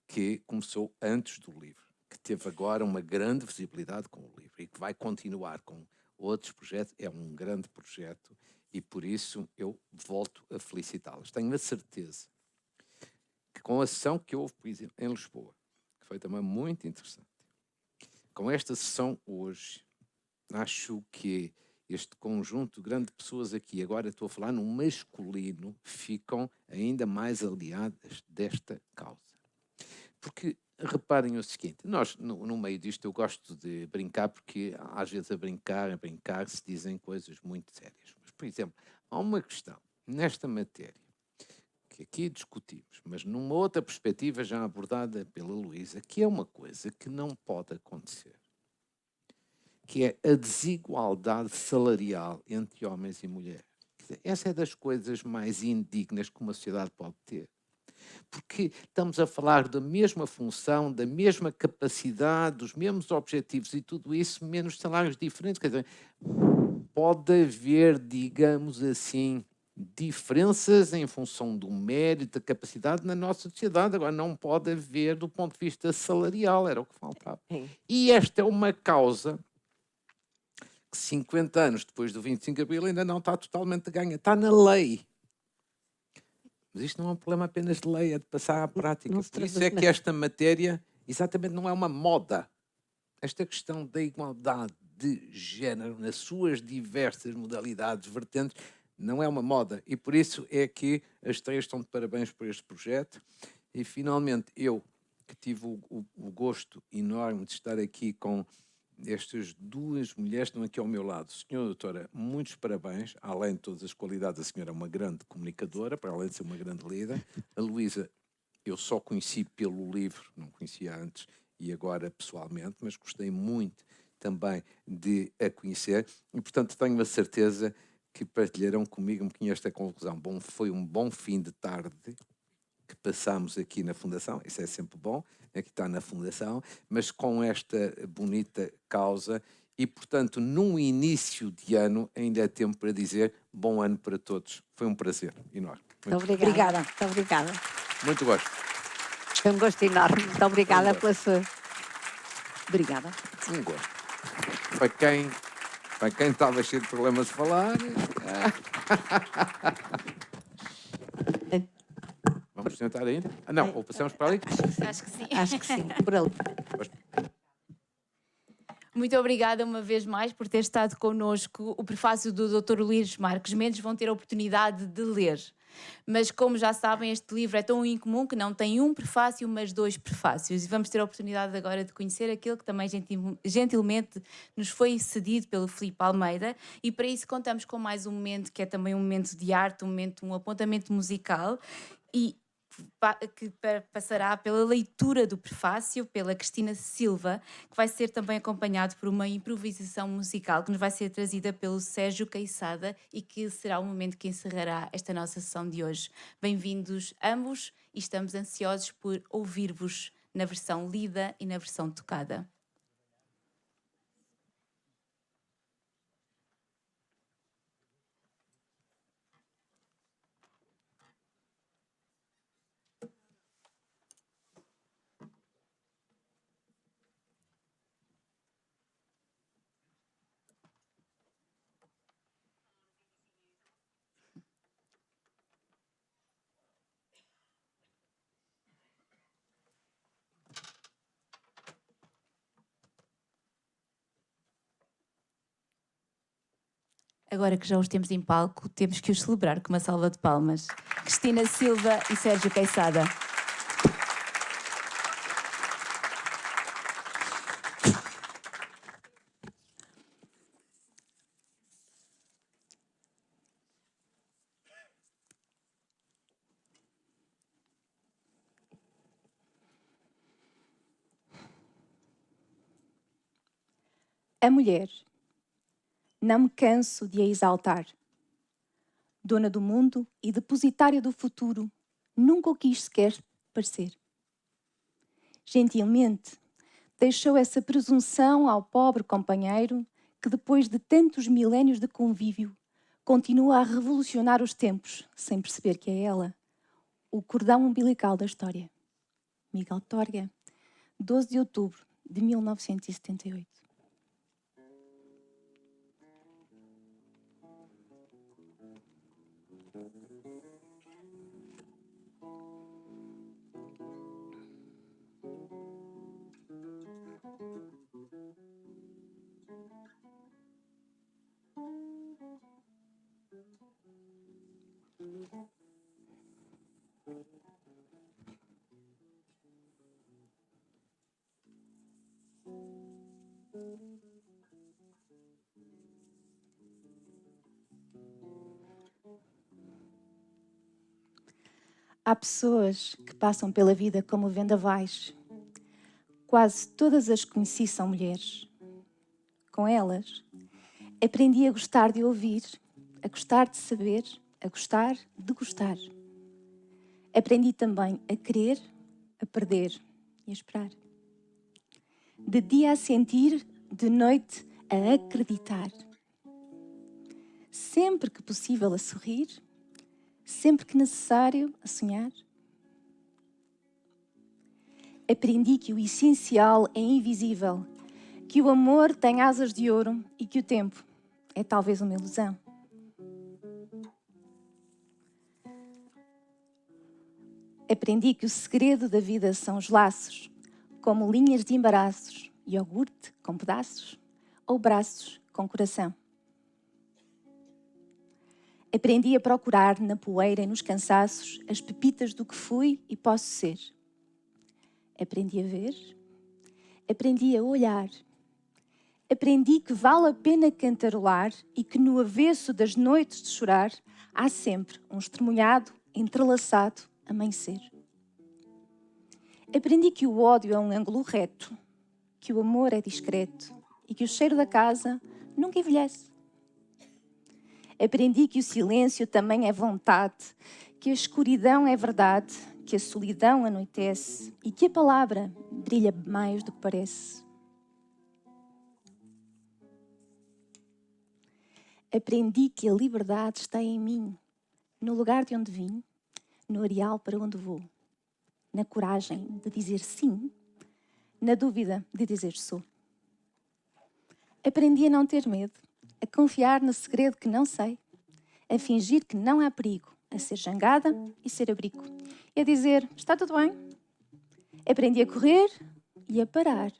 que começou antes do livro, que teve agora uma grande visibilidade com o livro e que vai continuar com outros projetos, é um grande projeto e por isso eu volto a felicitá-las. Tenho a certeza que com a sessão que houve, por exemplo, em Lisboa, que foi também muito interessante, com esta sessão hoje, acho que este conjunto grande de pessoas aqui, agora estou a falar no masculino, ficam ainda mais aliadas desta causa. Porque reparem o seguinte, nós no meio disto eu gosto de brincar porque às vezes a brincar se dizem coisas muito sérias. Mas, por exemplo, há uma questão nesta matéria que aqui discutimos, mas numa outra perspectiva já abordada pela Luísa, que é uma coisa que não pode acontecer, que é a desigualdade salarial entre homens e mulheres. Quer dizer, essa é das coisas mais indignas que uma sociedade pode ter. Porque estamos a falar da mesma função, da mesma capacidade, dos mesmos objetivos e tudo isso, menos salários diferentes. Quer dizer, pode haver, digamos assim, diferenças em função do mérito, da capacidade na nossa sociedade. Agora, não pode haver do ponto de vista salarial, era o que faltava. Sim. E esta é uma causa que 50 anos depois do 25 de Abril ainda não está totalmente ganha. Está na lei. Mas isto não é um problema apenas de lei, é de passar à prática. Não se Por isso traduz é que esta matéria, exatamente, não é uma moda. Esta questão da igualdade de género, nas suas diversas modalidades, vertentes, não é uma moda. E por isso é que as três estão de parabéns por este projeto. E finalmente, eu, que tive o gosto enorme de estar aqui com estas duas mulheres que estão aqui ao meu lado. Senhora doutora, muitos parabéns. Além de todas as qualidades, a senhora é uma grande comunicadora, para além de ser uma grande líder. A Luísa, eu só conheci pelo livro, não conhecia antes e agora pessoalmente, mas gostei muito também de a conhecer e, portanto, tenho a certeza que partilharão comigo um bocadinho esta conclusão. Bom, foi um bom fim de tarde que passamos aqui na Fundação, isso é sempre bom, aqui está na Fundação, mas com esta bonita causa e, portanto, num início de ano ainda é tempo para dizer bom ano para todos. Foi um prazer enorme. Muito obrigada. Muito obrigada. Muito gosto. Foi um gosto enorme. Muito obrigada pela sua... Obrigada. Um gosto. Para quem estava cheio de problemas de falar... Vamos sentar ainda? Ah, não, ou passamos para ali? Acho que sim. Acho que sim, por ali. Muito obrigada uma vez mais por ter estado connosco. O prefácio do Dr. Luís Marques Mendes vão ter a oportunidade de ler. Mas, como já sabem, este livro é tão incomum que não tem um prefácio, mas 2 prefácios. E vamos ter a oportunidade agora de conhecer aquele que também gentilmente nos foi cedido pelo Filipe Almeida. E para isso contamos com mais um momento que é também um momento de arte, um apontamento musical. E que passará pela leitura do prefácio pela Cristina Silva, que vai ser também acompanhado por uma improvisação musical que nos vai ser trazida pelo Sérgio Queiçada e que será o momento que encerrará esta nossa sessão de hoje. Bem-vindos ambos e estamos ansiosos por ouvir-vos na versão lida e na versão tocada. Agora que já os temos em palco, temos que os celebrar com uma salva de palmas. Cristina Silva e Sérgio Queiçada. A mulher, não me canso de a exaltar. Dona do mundo e depositária do futuro, nunca o quis sequer parecer. Gentilmente, deixou essa presunção ao pobre companheiro que, depois de tantos milénios de convívio, continua a revolucionar os tempos, sem perceber que é ela o cordão umbilical da história. Miguel Torga, 12 de outubro de 1978. Há pessoas que passam pela vida como vendavais. Quase todas as que conheci são mulheres. Com elas, aprendi a gostar de ouvir, a gostar de saber, a gostar de gostar. Aprendi também a querer, a perder e a esperar. De dia a sentir, de noite a acreditar. sempre que possível a sorrir, sempre que necessário a sonhar. Aprendi que o essencial é invisível, que o amor tem asas de ouro e que o tempo é talvez uma ilusão. Aprendi que o segredo da vida são os laços, como linhas de embaraços, iogurte com pedaços ou braços com coração. Aprendi a procurar na poeira e nos cansaços as pepitas do que fui e posso ser. Aprendi a ver, aprendi a olhar. Aprendi que vale a pena cantarolar e que no avesso das noites de chorar há sempre um estremunhado, entrelaçado amanhecer. Aprendi que o ódio é um ângulo reto, que o amor é discreto e que o cheiro da casa nunca envelhece. Aprendi que o silêncio também é vontade, que a escuridão é verdade, que a solidão anoitece e que a palavra brilha mais do que parece. Aprendi que a liberdade está em mim, no lugar de onde vim, no areal para onde vou, na coragem de dizer sim, na dúvida de dizer sou. Aprendi a não ter medo, a confiar no segredo que não sei, a fingir que não há perigo, a ser jangada e ser abrigo, e a dizer, está tudo bem. Aprendi a correr e a parar,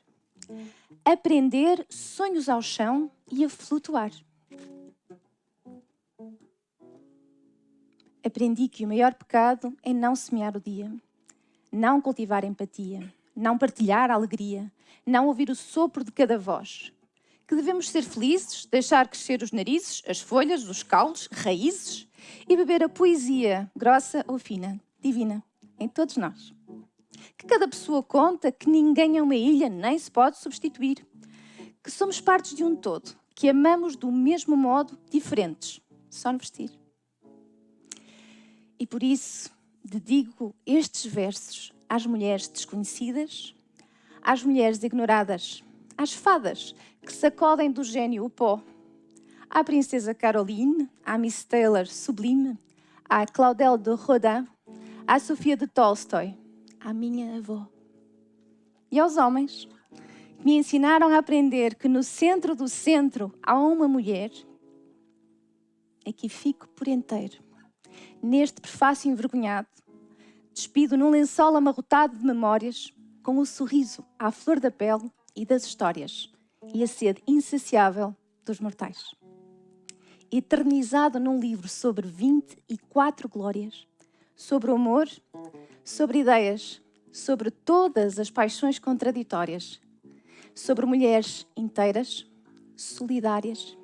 a prender sonhos ao chão e a flutuar. Aprendi que o maior pecado é não semear o dia, não cultivar empatia, não partilhar a alegria, não ouvir o sopro de cada voz. Que devemos ser felizes, deixar crescer os narizes, as folhas, os caules, raízes e beber a poesia, grossa ou fina, divina, em todos nós. Que cada pessoa conta, que ninguém é uma ilha, nem se pode substituir. Que somos partes de um todo, que amamos do mesmo modo, diferentes, só no vestir. E por isso dedico estes versos às mulheres desconhecidas, às mulheres ignoradas, às fadas que sacodem do gênio o pó, à princesa Caroline, à Miss Taylor sublime, à Claudel de Rodin, à Sofia de Tolstói, à minha avó. E aos homens que me ensinaram a aprender que no centro do centro há uma mulher, aqui fico por inteiro, neste prefácio envergonhado, despido num lençol amarrotado de memórias, com o sorriso à flor da pele e das histórias, e a sede insaciável dos mortais. Eternizado num livro sobre 24 glórias, sobre o amor, sobre ideias, sobre todas as paixões contraditórias, sobre mulheres inteiras, solidárias,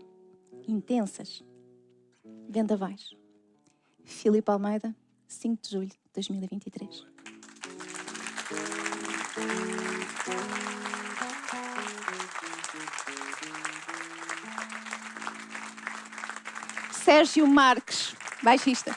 intensas, vendavais. Filipe Almeida, 5 de julho de 2023. Sérgio Marques, baixista.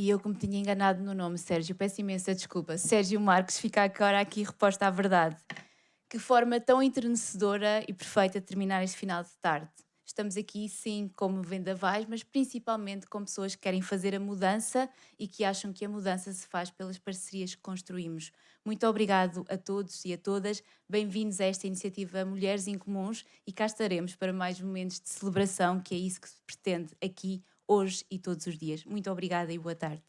E eu, como tinha enganado no nome, Sérgio, peço imensa desculpa. Sérgio Marques, fica agora aqui reposta à verdade. Que forma tão entrenecedora e perfeita de terminar este final de tarde. Estamos aqui, sim, como vendavais, mas principalmente com pessoas que querem fazer a mudança e que acham que a mudança se faz pelas parcerias que construímos. Muito obrigado a todos e a todas. Bem-vindos a esta iniciativa Mulheres Incomuns e cá estaremos para mais momentos de celebração, que é isso que se pretende aqui, hoje e todos os dias. Muito obrigada e boa tarde.